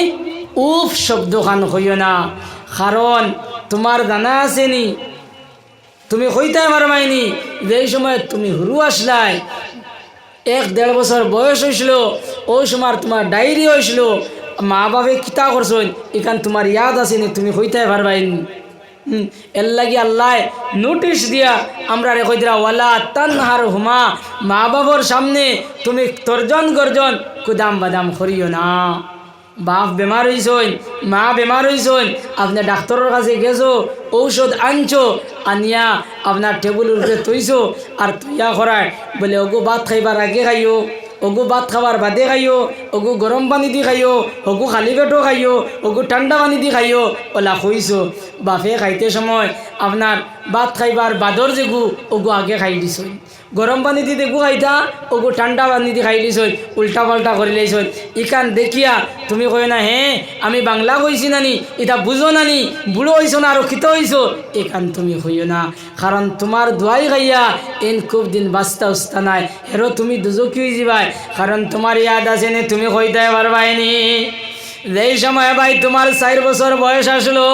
উফ শব্দখান হইও না। কারণ তোমার জানা আসেনি, তুমি হইতে পারবাইনি যেই সময় তুমি হুরু আসলাই 1-1.5 বছর বয়স হয়েছিল, ওই সময় তোমার ডায়েরি হয়েছিল, মা বাপে কিতা করছেন এখান তোমার ইয়াদ আসেনি, তুমি হইতে পারবাইনি। এর লাগি আল্লাহ নোটিশ দিয়া আমরা রেখে দিলা ওয়ালা তানহার হুমা, মা বাবার সামনে তুমি তর্জন গর্জন কুদাম বাদাম করিও না। বাপ বেমার হইছইন, মা বেমার হইছইন, আপনি ডাক্তারের কাছে গেছো, ঔষধ আনছো, আনিয়া আপনার টেবিলের উপরে তৈছো আর তৈয়া করায় বলে ওগো ভাত খাইবার আগে খাইও, ওগু ভাত খাবার বাদে খাইও, ওগু গরম পানি দি খাইও, ওগু খালি পেটও খাইও, ওগু ঠান্ডা পানি দি খাইও। ওলা খুঁইছো বাপে খাইতে সময় আপনার ভাত খাইবার বাদর যেগু ওগু আগে খাই দিছই, গরম পানি দি দেখু খাইতা ওগু ঠান্ডা পানি দি খাই দিছই, উল্টা পাল্টা করে লাইছই। ইখান দেখিয়া তুমি কই না হ্যাঁ আমি বাংলা কইছি নানি, এটা বুঝো নানি, বুড়ো হইছো না আরো খিত হইছো, এখান তুমি হইও না। কারণ তোমার দোয়াই খাইয়া এন খুব দিন বাস্তা উস্তা নাই, হেরো তুমি দুজকি হয়ে যাবাই। কারণ তোমার ইয়াদ আছে নি, তুমি কইতে পারবাইনি। যেই সময় ভাই তোমার 4 বছর বয়স আসলো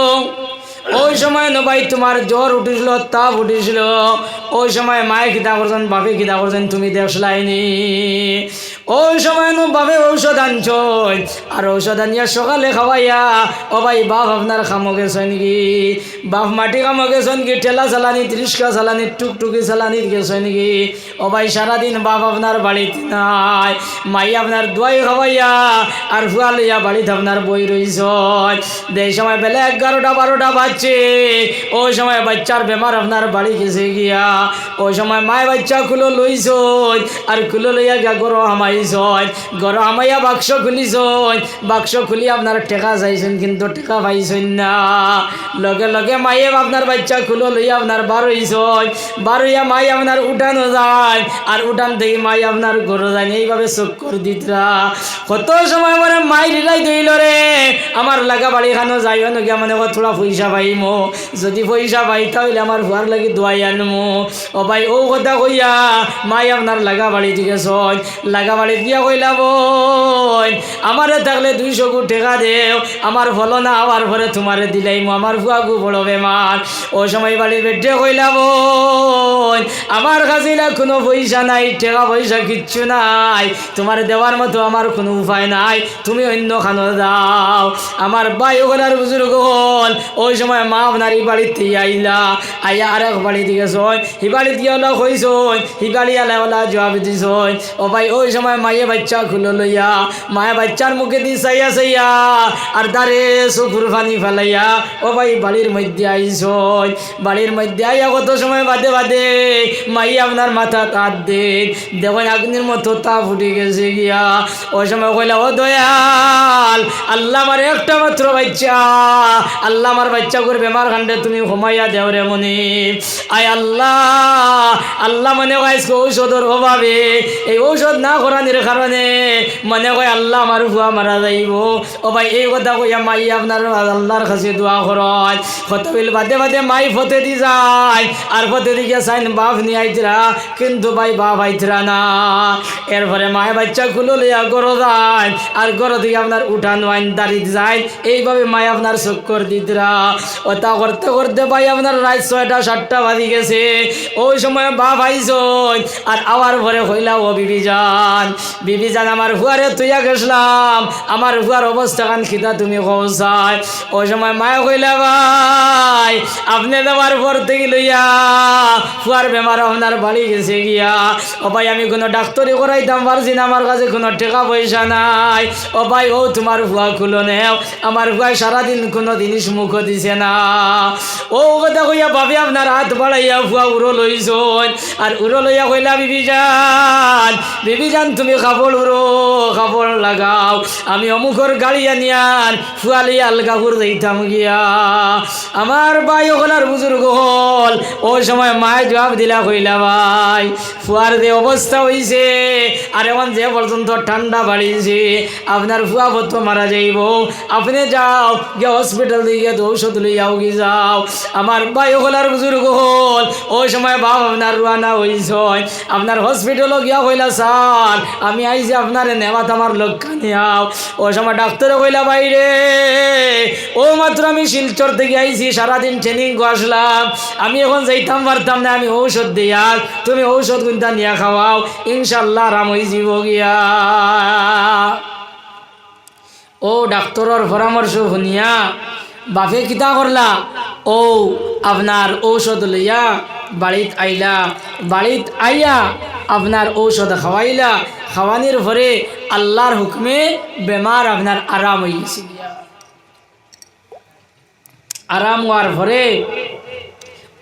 ওই সময় ন ভাই তোমার জ্বর উঠিছিল, তাপ উঠিছিল, ওই সময় মায়ে খিদা করছেন বাপে খিদা করছেন তুমি দেখলাইনি। ওই সময় ন বাপে ঔষধ আনছই আর ঔষধ আনিয়া সকালে খাওয়াইয়া ও ভাই বাপ আপনার খামো গেছেন কি, বাপ মাটি খামো গেছেন কি, ঠেলা চালানি রিক্সা চালানি টুকটুকি চালানি গেছেন কি। ও ভাই সারাদিন বাপ আপনার বাড়িতে নাই, মাই আপনার দোয়াই খাওয়াইয়া আর ফুয়া লইয়া বাড়িতে আপনার বই রইছ। এই সময় বেলা 11টা-12টা বাজছে, ওই সময় বাচ্চার বেমার আপনার বাড়ি গেছে গিয়া, ওই সময় মায় বাচ্চা খুলো লইছ আর খুলো লইয়া গিয়া গরো হামাইছ, গরো হামাইয়া বাক্স খুলিছ, বাক্স খুলি আপনার টেকা চাইছেন কিন্তু টেকা পাইছেন না। লগে লগে মাইয়ে আপনার বাচ্চা খুলো লইয়া আপনার বার হইছ, বার হইয়া মাই আপনার উঠানো যায় আর উঠান থেকে মাই আপনার গরো যায়। এইভাবে চক্কর দিতরা কত সময় পরে মাই রিলাই দিল রে আমার লাগা বাড়ি খানো যাইও নগিয়া মানে থোড়া পয়সা পাইমো, যদি পয়সা পাই তাহলে আমার হুয়ার লাগি দোয়াই আনমো। ও ভাই ও কথা কইয়া মাই আপনার লাগা বাড়ি দিকে ছয়, লাগা বাড়ি দিয়া কইলা বোন আমারে থাকলে 200 গু টেকা দেও, আমার ফলো না হওয়ার পরে তোমারে দিলাইমো, আমার ফুয়াগু বড় বেমার। ওই সময় বাড়ির বেডে কইলা বোন আমার কাছে কোনো পয়সা নাই, টাকা পয়সা কিচ্ছু নাই, তোমার দেওয়ার মতো আমার কোনো উপায় নাই, তুমি অন্য খানো দাও। আমার ভাই ওখানে বুজুর্গ হল, ওই সময় মা আপনার এই বাড়িতে আইলা, আইয়া আর এক বাড়ি দিকে শোন, হি বাড়ি দিয়ে ওলা হইছন, হি বাড়ি আলা ওলা জবাব দিছন। ও ভাই ওই সময় সময় মাইয়ে বাচ্চা খুলো লইয়া মায়ে বাচ্চার মুখে দি চাইয়া চাইয়া আর দারে চকুর পানি ফেলাইয়া ও ভাই বাড়ির মধ্যে আইসই। বাড়ির মধ্যে আইয়া কত সময় বাদে বাদে মাই আপনার মাথা তাত দেন দেখুন আগুনের মতো তা ফুটে গেছে গিয়া। ওই সময় কইলা ও দয়াল আল্লাহ আমার একটা মাত্র বাচ্চা, আল্লাহ আমার বাচ্চা করে বেমার কাণ্ডে তুমি ঘুমাইয়া দেও রে মনি। আয় আল্লাহ আল্লাহ মনে হয় ঔষধের অভাবে এই ঔষধ না করানোর কারণে মনে হয় আল্লাহ আমার ভুয়া মারা যাইব। ও ভাই এই কথা কইয়া মাই আপনার আল্লাহর কাছে দোয়া করায় কত বিল বাদে বাদে মাই ফতে দি যায় আর ফতে দিকে চাইন বাপ নিয়ে আইতরা কিন্তু ভাই বাপ আইতরা না। এরপরে মায় বাচ্চা খুলো লইয়া গরো যায় আর গরো দিকে আপনার উঠানো আইন দাঁড়িয়ে যায়। এইভাবে মায় আপনার চক্কর দিতরা ও তা করতে করতে ভাই আপনার রাত 6টা 7টা বাজি গেছে। ওই সময় বাপ আইসন আর আবার পরে হইলা ও বিবি যান আমার হুয়ারে তুইয়া গেছিলাম আমার হুয়ার অবস্থা কান খিদা তুমি কৌসায়। ওই সময় মায় কইলা ভাই আপনি দেওয়ার পর থেকে লইয়া হুয়ার বেমার আপনার বাড়ি গেছে গিয়া। ও ভাই আমি কোনো ডাক্তারি করাইতাম পারছি না, আমার কাছে কোনো টাকা পয়সা নাই। ও ভাই ও তোমার হুয়া খুলো নেও, আমার হুয়ায় সারাদিন কোনো জিনিস মুখ দিছে না। ও কথা কইয়া ভাবি আপনার হাত বাড়াইয়া হুয়া উড়ো লইছন আর উড়ো লইয়া কইলা বিবি যান তুমি কাপড় উড়ো কাপড় লাগাও, আমি অমুখর গাড়ি আনিয়ার ফুয়ালি আলগাপুর দিতাম গিয়া। আমার ভাই ওখানার বুজুর্গ হল ওই সময় মায় জবাব দিলা কইলা ভাই ফুয়ার যে অবস্থা হইছে আর এখন যে পর্যন্ত ঠান্ডা বাড়িছে আপনার ফুয়া ভত মারা যাইব, আপনি যাও গিয়ে হসপিটাল দিকে ঔষধ লইয়াও কি যাও। আমার ভাই ওখানার বুজুর্গ হল ওই সময় বাপ আপনার রুয়ানা হইছ আপনার হসপিটালও গিয়া কইলা স্যার আমি আইছি আপনার নেওয়াত আমার লক্ষ্য নিয়াও। ওই সময় ডাক্তারে কইলা বাইরে ও মাত্র আমি শিলচর থেকে আইছি সারাদিন ট্রেনিং আসলাম, আমি এখন যাইতাম পারতাম না, আমি ঔষধ দিই আর তুমি ঔষধ কিনতা নিয়ে খাওয়াও ইনশাল্লাহ আরাম হয়ে যাব গিয়া। ও ডাক্তারের পরামর্শ শুনিয়া বাপে কিতা করলা ও আপনার ঔষধ লইয়া বাড়িত আইলা, বাড়িত আইয়া আপনার ঔষধ খাওয়াইলা, খাওয়ানির পরে আল্লাহর হুকমে বেমার আপনার আরাম হয়ে গেছে। আরাম হওয়ার পরে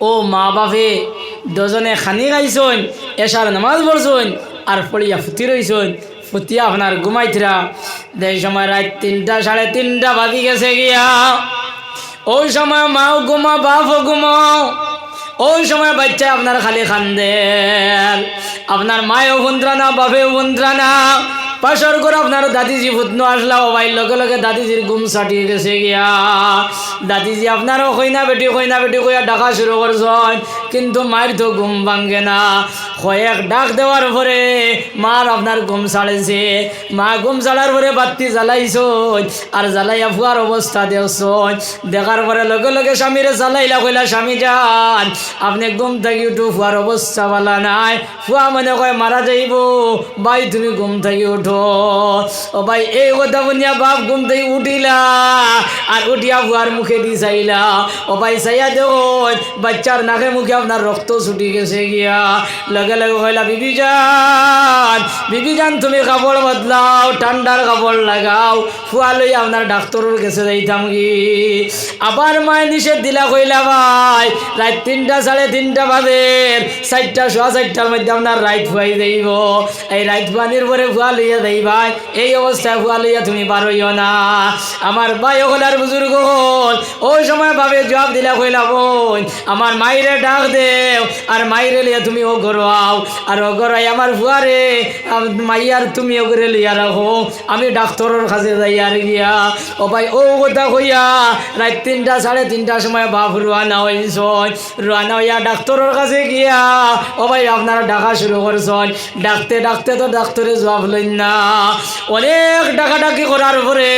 ও মা বাপে দুজনে খানি খাইছন এশার নামাজ পড়ছন আর পড়িয়া ফুটি রইছন, ফুটিয়া আপনার ঘুমাইতরা এই সময় রাত 3টা 3:30 বাজি গেছে গিয়া। ওই সময় মাও ঘুমা বাপও ঘুমাও, ওই সময় বাচ্চা আপনার খালি খান্দেল, আপনার মায়েও বন্দ্রানা বাপেও বন্দ্রানা। পাশর করে আপনার দাদিজি ফুটনো আসলা ও ভাই লগে লগে দাদিজির ঘুম ছাটিয়ে গেছে গিয়া। দাদিজি আপনারও কইনা বেটি কইয়া ডাকা শুরু করছেন কিন্তু মায়ের তো ঘুম ভাঙ্গে না। কয়েক ডাক দেওয়ার পরে মার আপনার ঘুম ছাড়েছে, মা ঘুম ছাড়ার পরে বাতি জ্বালাইছন আর জ্বালাইয়া ফুয়ার অবস্থা দেখছন, দেখার পরে লগে লগে স্বামীরে জ্বালাইলা কইলা স্বামী যান আপনি ঘুম থাকি উঠো ফুয়ার অবস্থা ভালো নাই, ফুয়া মনে কয় মারা যাইব, ভাই তুমি ঘুম থাকি উঠো। ও ভাই এই কথা বলিয়া বাপ ঘুম থেকে উঠিলা আর উঠিয়া ফুয়ার মুখে দি চাইলা। ও ভাই চাইয়া দেখো বাচ্চার নাকে মুখে আপনার রক্ত ছুটি গেছে গিয়া। লগে লগে কইলা বিবি যান তুমি কাপড় বদলাও, ঠান্ডার কাপড় লাগাও, ফুয়া লই আপনার ডাক্তারের কাছে যাইতাম কি। আবার মায় নিষেধ দিলা কইলা ভাই রাত 3টা 3:30 বাজে 4টা 4:15টার মধ্যে আপনার রাইত ফুয়াই যাইব, এই রাইত ফুয়ানির পরে ফুয়া লইয়া যাই ভাই, এই অবস্থায় ফুয়া লইয়া তুমি বারইও না। আমার ভাই ওগুলার বুজুর্গ হল ওই সময় ভাবে জবাব দিলা কইলা বোন আমার মাইরে ডাক দেও আর মাইরে লিয়া তুমি ও ঘরাও আর ও ঘরাই আমার ফুয়ারে মাইয়ার তুমি ও করে লিয়া রাখো, আমি ডাক্তারের কাছে যাই আর গিয়া। ও ভাই ও কথা কইয়া রাত 3টা 3:30টার সময় বাপ রোয়ানা হইছ, রোয়ানা হইয়া ডাক্তারের কাছে গিয়া ও ভাই আপনারা ডাকা শুরু করছেন। ডাকতে ডাকতে তো ডাক্তারে জবাব লইন না, অনেক ডাকাডাকি করার পরে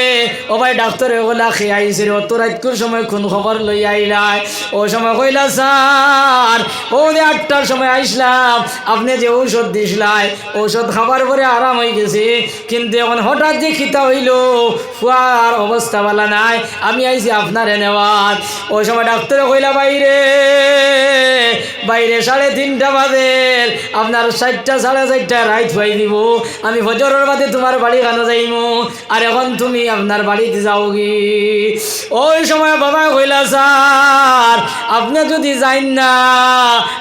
ও ভাই ডাক্তারে ওগুলা খেয়ে আইসির অত রাতকুর সময় কোন খবর লই আইলাই। ও সময় কইলা স্যার ও 8টার সময় আইসলাম আপনি যে ঔষধ দিছিলাই ঔষধ খাবার পরে আরাম হয়ে গেছে, কিন্তু এখন হঠাৎ যে খিতা হইল ফুয়ার অবস্থা ভালো নাই, আমি আইছি আপনার নেওয়ার। ওই সময় ডাক্তারে কইলা বাইরে 3:30 বাজে আপনার 4টা 4:30 রাইত হয়ে দিব, আমি ফজরের বাদে তোমার বাড়ি কেন যাইমু, আর এখন তুমি আপনার বাড়িতে যাও কি? ওই সময় বাবা কইলা স্যার আপনি যদি যাইন না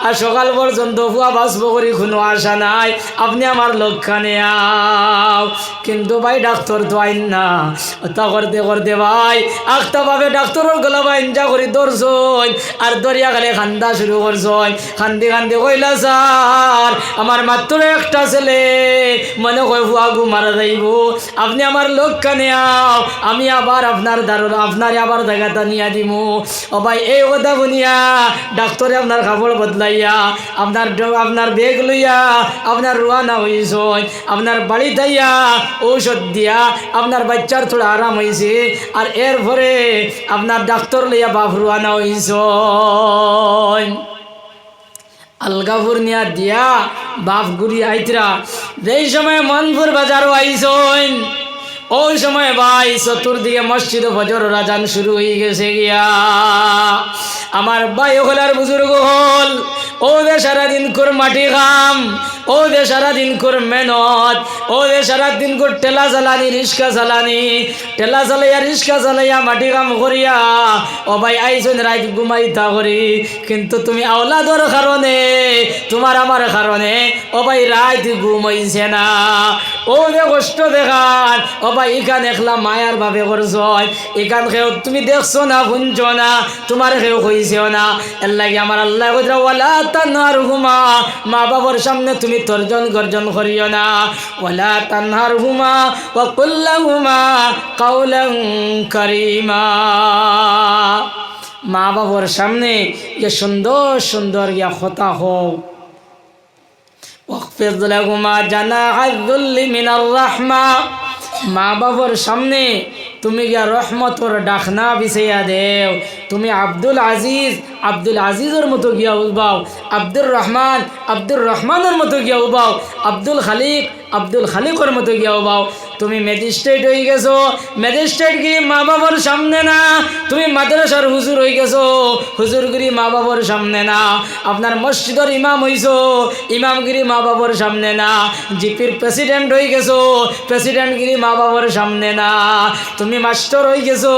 আর সকাল পর্যন্ত ফুয়া বাঁচব করি কোনো আশা নাই, আপনি আমার লক্ষণে আও। কিন্তু ভাই ডাক্তার তো আইন না, তা করতে করতে ভাই আখতা ভাবে ডাক্তারের গলা বাইনজা করি ধরছই, আর দরিয়া গেলে খান্দা শুরু করছই। খান্দি খান্দি কইলা স্যার আমার মাত্র একটা ছেলে, মনে কয় ফুয়া গু মারা যাইব, আপনি আমার লক্ষণে আও, আমি আবার আপনার আপনার আবার জায়গাটা নিয়ে দিব। ও ভাই এই কথা শুনিয়া ডাক্তারে আপনার কাপড় বদলাইয়া আপনার বেগ লইয়া আপনার রোয়ানা হইছ, আপনার বাড়ি যাইয়া ঔষধ দিয়া আপনার বাচ্চার থোড়া আরাম হয়েছে, আর এরপরে আপনার ডাক্তার লইয়া বাপ রোয়ানা হইছ। আলগাপুর নিয়া দিয়া বাপ গুড়ি আইতরা, যেই সময় মনপুর বাজারও আইসন ওই সময় ভাই চতুর্দিকে মসজিদ ফজর আজান শুরু হয়ে গেছে গিয়া। আমার ভাই হলার বুজুর্গ হল, ও দে সারাদিন কর মাটি কাম, ও দে সারাদিন কর মেহনত, ও দে সারাদিন কর টেলা চালানি রিক্সা চালানি, টেলা চালাইয়া রিক্সা চালাইয়া মাটি কাম করিয়া ও ভাই আইসন রাত ঘুমাইতা করি, কিন্তু তুমি আওলাদর কারণে তোমার আমার কারণে ও ভাই রাত ঘুমাইছে না। ও দে কষ্ট দেখান ও ভাই এখান একলা মায়ার ভাবে করছ, এখান খেয়েও তুমি দেখছো না শুনছো না, তোমার খেয়েও কইছেও না। এর লাগে আমার আল্লাহ কইরা ওয়ালা তানহারহুমা, মা বাবার সামনে তুমি তর্জন গর্জন করিও না। ওয়ালা তানহারহুমা ওয়া কুল লাহুমা কাওলান কারীমা, মা বাবার সামনে যে সুন্দর সুন্দর ইয়া কথা হোক। ওয়াকফিদ লাহুমা জানাহায যুল্লি মিনার রাহমা, মা বাবার সামনে তুমি গিয়া রহমতর ডাকনা বিছাইয়া দেও। তুমি আব্দুল আজিজের মতো গিয়া উবাও, আব্দুর রহমানের মতো গিয়া উবাও, আব্দুল খালিকর মতো গিয়া উবাও। তুমি ম্যাজিস্ট্রেট হয়ে গেছো, ম্যাজিস্ট্রেট গিরি মা বাবার সামনে না। তুমি মাদ্রাসার হুজুর হয়ে গেছো, হুজুরগিরি মা বাবার সামনে না। আপনার মসজিদের ইমাম হইছো, ইমামগিরি মা বাবার সামনে না। জিপির প্রেসিডেন্ট হয়ে গেছো, প্রেসিডেন্টগিরি মা বাবার সামনে না। তুমি মাস্টার হয়ে গেছো,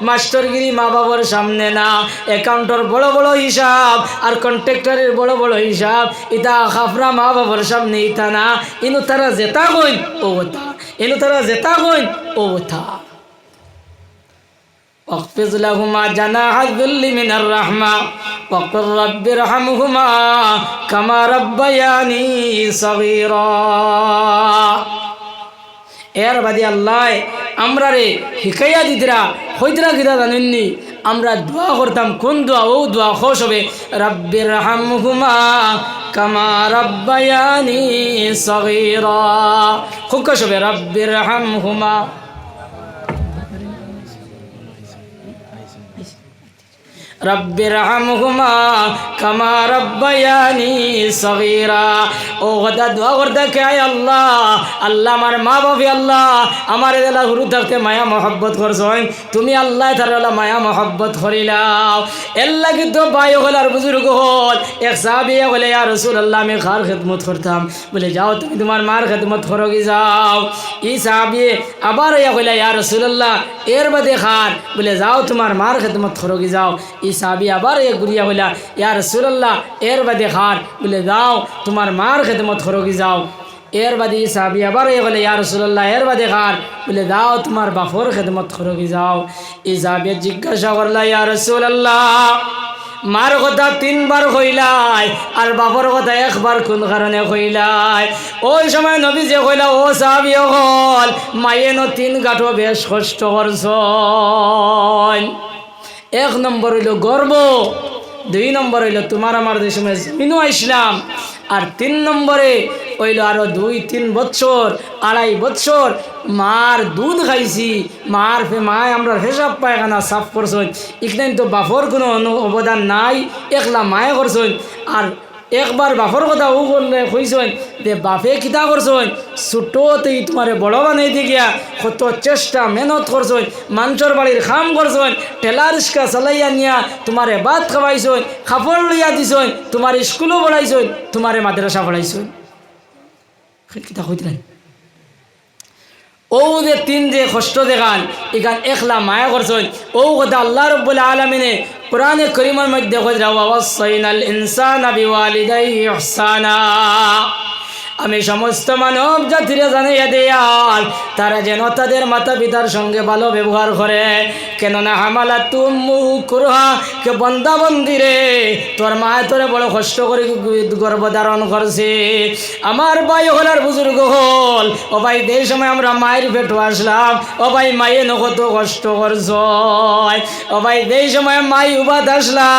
মাস্টারগিরি মা বাবার সামনে না। অ্যাকাউন্টর বড় বড় হিসাব আর কন্ট্রাক্টরের বড় বড় হিসাব, ইতা খাফরা মা বাবার সামনে ইতা না। ইনু তারা জেতা কইন ও ওথা, ইনু তারা জেতা কইন ও ওথা। واخفض لهما جناح الذل من الرحمة وقل رب ارحمهما كما ربياني صغيرا। এর বাদে আল্লাহ আমরা রে শিখাইয়া দিতরা হইতরা গিরা জানেননি, আমরা দোয়া করতাম কোন দোয়া, ও দোয়া খোশ হবে রব্বির হামহুমা কামা রব্বায়ানি সগীরা। খুব খোশ হবে রব্বির হামহুমা, রব্বির হামহুমা কামা রব্বায়ানি সগীরা। ও কথা দোয়া করতে কে আল্লাহ, আল্লাহ আমার মা বাবা আল্লাহ আমার এলা গুরু থাকতে মায়া মহব্বত করছেন, তুমি আল্লাহ তার মায়া মহব্বত করিলাও। এর লাগে তো ভাই হল আর বুজুর্গ হল, এক সাহাবিয়া বলে ইয়া রাসূলুল্লাহ আমি কার খেদমত করতাম, বলে যাও তুমি তোমার মার খেদমত করো কি যাও। ই সাহাবি আবার ইয়া বলে ইয়া রাসূলুল্লাহ এর বাদে খান, বলে যাও তোমার মার খেদমত করো কি যাও। সাহাবী আবার এক গুরিয়া বলা ইয়া রাসূলুল্লাহ এর বাদে খান, বলে যাও তোমার মার খেদমত করো কি যাও। এর বাদে সাহাবী আবার এ বলে ইয়া রাসূলুল্লাহ এর বাদে খান, বলে যাও তোমার বাপর খেদমত করো কি যাও। এই সাহাবী জিজ্ঞাসা করলা ইয়া রাসূলুল্লাহ মার কথা 3 বার কইলাই আর বাপর কথা 1 বার কোন কারণে কইলাই। ওই সময় নবী যে কইলা ও সাহাবী হল মায়েন 3 গাঁঠো বেশ কষ্ট করছ। 1 নম্বর হইল গর্ব, 2 নম্বর হইল তোমার আমার যে সময় জমিনও ইসলাম, আর 3 নম্বরে হইল আরো 2-3 বছর 2.5 বছর মার দুধ খাইছি, মায় আমরা হিসাব পায়খানা সাফ করছেন। এখানে তো বাপর কোনো অবদান নাই, একলা মায়ে করছেন। আর একবার বাপর কথা ও করলে কইছেন যে বাপে কিতা করছেন ছোটতেই তোমারে বড় বানাইতে গিয়া কত চেষ্টা মেহনত করছেন, মানুষের বাড়ির কাম করছেন, ঠেলা রিক্সা চালাইয়া নিয়া তোমারে ভাত খাওয়াইছেন, কাপড় লইয়া দিছেন, তোমার স্কুলও পড়াইছেন, তোমারে মাদ্রাসা পড়াইছেন। কিতা কইতেন ও যে তিন যে কষ্ট দেখান এখান একলা মায়া করছেন। ও কথা আল্লাহ রাব্বুল আলামিনে কোরআনে কারীমের মধ্যে কইরা ওয়াসাইনাল ইনসানা বিওয়ালিদাইহি ইহসানা, আমি সমস্ত মানব জাতিরে জানাইয়া দেয়াল তারা যেন তাদের মাতা পিতার সঙ্গে ভালো ব্যবহার করে। কেননা হামালা তুমু কুরহা কে বন্দা বন্দিরে তোর মা তোরে বড় কষ্ট করে গর্ভধারণ করছে। আমার ভাই হলার বুজুর্গ হল ও ভাই এই সময় আমরা মায়ের পেটে আসলাম, ও ভাই মায়ে কত কষ্ট করছ, ও ভাই এই সময় মাই উবাদ আসলা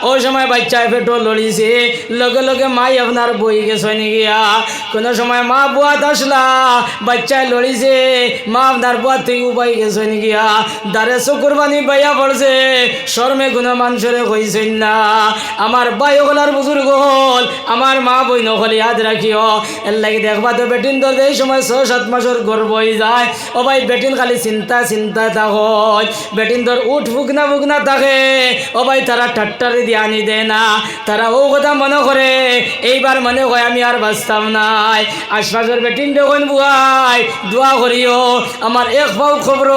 ওই সময় বাচ্চায় পেটও লড়িছে, লগে লগে মাই আপনার বই গেছে গিয়া। কোনো সময় মা বুয়াত আসলা বাচ্চায় লড়িছে, মা আপনার বুয়ার থেকে উপায় গেছে গিয়া, দারে চকুর পানি বাইয়া পড়ছে, শর্মে কোনো মানুষরে কইছেন না। আমার ভাই হলার বুজুর্গ হল আমার মা বই নকলি হাত রাখিও, এর লাগে দেখবা তো বেটিন তো এই সময় 6-7 মাসের গর্ব হয়ে যায়। ও ভাই বেটিন খালি চিন্তা থাকো, বেটিন তোর উঠ ফুকনা থাকে। ও ভাই তারা ঠাট্টারে দিয়ে আনি দেয় না, তারা ও কথা মনে করে এইবার মনে হয় আমি আর বাঁচতাম নাই। আশপাশের বেটিন যখন বুয়াই দোয়া করিও আমার এক পাও খবর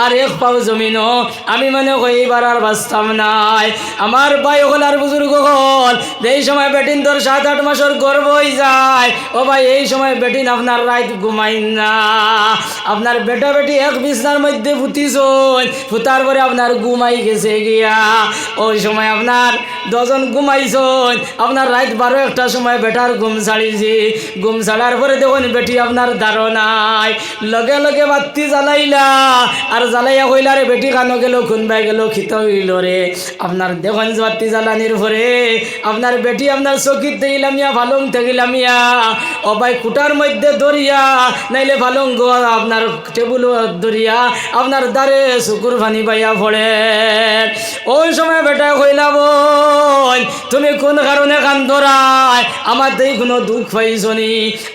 আর এক পাও জমিনও, আমি মনে করি এইবার আর বাঁচতাম নাই। আমার ভাই হলার বুজুর্গ হল এই সময় বেটিন তোর 7-8 মাসের গর্ব হয়ে যায়। ও ভাই এই সময় বেটিন আপনার রাত ঘুমাই না, আপনার বেটা বেটি এক বিছনার মধ্যে ফুটিছন, ফুটার পরে আপনার ঘুমাই গেছে গিয়া। ওই সময় আপনার 10 জন ঘুমাইছন, আপনার রাত 12-1টার সময় বেটার ঘুম ছাড়িছি, ঘুম ছাড়ার পরে দেখুন বেটি আপনার ধারণায় লগে লগে বাতি জ্বালাইলা আর জ্বালাইয়া কইলা রে বেটি কানো গেল খুনবাই গেল খিত হইল রে। আপনার দেখুন বাতি জ্বালানির পরে আপনার বেটি আপনার চকিত থাকিলামিয়া ভালং থাকিলামিয়া ও ভাই কুটার মধ্যে দরিয়া নাইলে ভালং আপনার টেবুল দরিয়া আপনার দ্বারে চকুর পানি বাইয়া পড়ে। ওই সময় বেটা কইলা বোন তুমি কোন কারণে কান্দরায়, আমার দেই কোনো দুঃখ পাইছনি,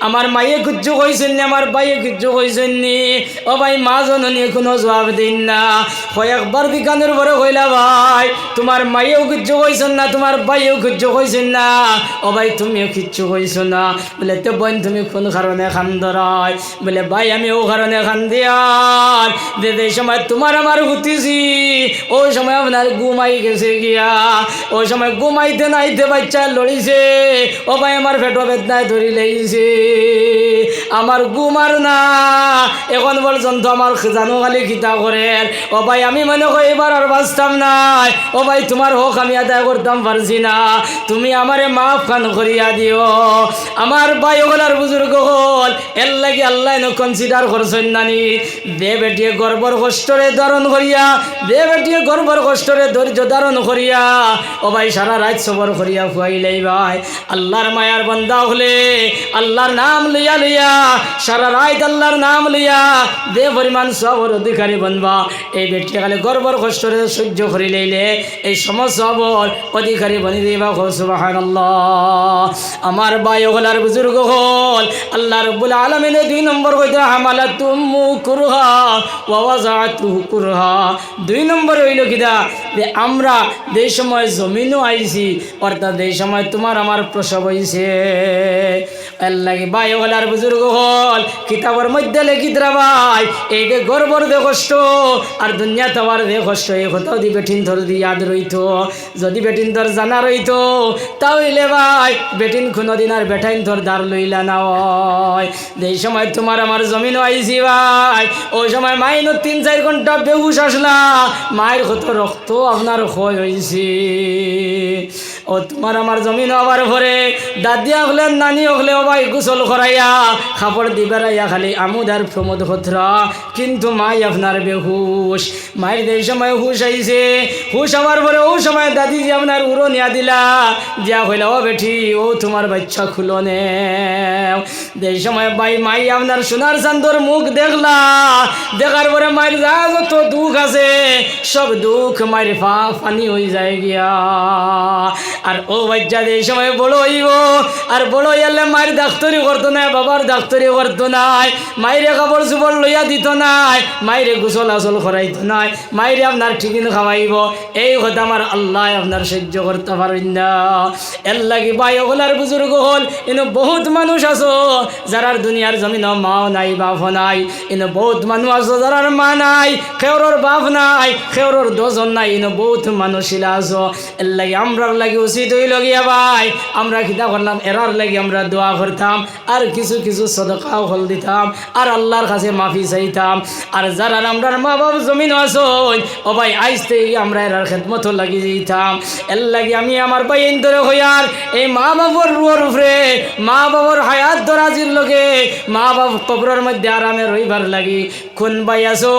আমার মায়ে কিচ্ছু কইছেন নি, আমার ভাইয়ে কিচ্ছু কইছেন নি। ও ভাই মা জননী কোনো জবাব দিন না, কয়েকবার বিজ্ঞানের পরে কইলা ভাই তোমার মায়েও কিচ্ছু কইছেন না, তোমার ভাইয়েও কিচ্ছু কইছেন না, ও ভাই তুমিও কিচ্ছু কইছো না। বলে তো বোন তুমি কোন কারণে কান্দরায়? বলে ভাই আমি ও কারণে কান্দিয়ার যে সময় তোমার আমার হুতিছি ওই সময় আপনার ঘুমাই গেছে গিয়া, ওই সময় ঘুমাইতে নাইতে বাচ্চা লড়িছে, ও ভাই আমার পেটো বেদনায় ধরি লেগেছে, আমার ঘুমার না এখন পর্যন্ত আমার জানো খালি খিতা করেন। ও ভাই আমি মনে করি এবার আর বাঁচতাম নাই, ও ভাই তোমার হোক আমি আদায় করতাম পারছি না, তুমি আমারে মাফ খান করিয়া দিও। আমার ভাই ওগুলার বুজুর্গ হল এর লাগে আল্লাহ কনসিডার করছেন নানি, দে বেটিয়ে গর্বর কষ্টরে ধারণ করিয়া, দে বেটিয়ে গর্বর কষ্টরে ধৈর্য ধারণ করিয়া ও ভাই সারা রাত সবর করিয়া খুয়াইলেই ভাই আল্লাহর মায়ার বান্দা হলে আল্লাহর নাম লইয়া লইয়া সারা রাত আল্লাহর নাম লইয়া দে পরিমাণ সবর অধিকারী বনবা। এই বেটি খালি গর্বর কষ্টরে সহ্য করি লইলে এই সমস্ত সবর অধিকারী বনি দিবা। সুবহানাল্লাহ। আমার ভাই ওগুলার বুজুর্গ হল আল্লাহ রাব্বুল আলামিন 2 নম্বর কইতা হামালাতুম কুরহা ওয়া ওয়াযাতুহু কুরহা। 2 নম্বর হইল কিদা যে আমরা যে সময় জমিনও আইছি অর্থাৎ এই সময় তোমার আমার প্রসব হইছে। আল্লাহ ভাই ওগুলার বুজুর্গ হল কিতাবের মধ্যে লেখিতরা ভাই এই যে গর্বর দে কষ্ট আর দুনিয়া তোমার দে কষ্ট এই কোথাও দি বেটিন ধর দি ইয়াদ রইতো, যদি বেটিন ধর জানা রইতো তাহলে ভাই বেটিন কোনোদিন আর বেটাইন ধর দাঁড় লইলা না হয়। এই সময় তোমার আমার জমিন আইছি ভাই ওই সময় মাইনো 3-4 ঘন্টা বেহুশ আসলা, মায়ের কত রক্ত আপনার ক্ষয় হয়েছে। ও তোমার আমার জমিন হবার পরে দাদিয়া হলে নানি হলে ও ভাই গোসল করাইয়া কাপড় দিবেরাইয়া খালি আমুদ আর প্রমোদ খতরা, কিন্তু মাই আপনার বেহুশ। মায়ের এই সময় হুশ আইছে, হুশ হওয়ার পরে ও সময় দাদি যে আপনার উড়ো নিয়া দিলা যা হইলা ও বেটি ও তোমার বাচ্চা খুলো নে। এই সময় ভাই মাই আপনার সোনার চান্দর মুখ দেখলা, দেখার পরে মায়ের যা যত দুঃখ আছে সব দুঃখ মায়ের ফানি হয়ে যায় গিয়া। আর ও বাচ্চা এই সময় বড় হইব আর বড় হইলে মায়ের ডাক্তারি করতো না বাবার ডাক্তারি করতো নাই মায়েরে কাপড় চোপড় লইয়া দিত নাই মায়েরে গোসল আসল করাইতো নাই মায়েরে আপনার ঠিকিন খাওয়াইব এই কথা আমার আল্লাহ আপনার সহ্য করতে পারেন না এর লাগি ভাই ওগুলার বুজুর্গ হল ইনো বহুত মানুষ আছো যারার দুনিয়ার জমিন মাও নাই বাপ নাই ইনো বহুত মানুষ আছো যারার মা নাই খেওরর বাপ নাই খেওরর দজন নাই ইনো বহুত মানুষ আছো এর লাগি আমরার লাগি উচিত হইল গিয়া ভাই আমরা কিতা করলাম এরার লাগি আমরা দোয়া করতাম আর কিছু কিছু সদকাও হল দিতাম আর আল্লাহর কাছে মাফি চাইতাম আর যারা আমরার মা বাপ জমিন আছো ও ভাই আইসতে আমরা এরার খেদমত লাগি দিতাম এর লাগি আমি আমার ভাই ধরে হইয়ার এই মা বাবার রুয়ার উপরে মা বাবার হায়াত দরাজির লগে মা বাপ কবরের মধ্যে আরামে রইবার লাগি কোন ভাই আছো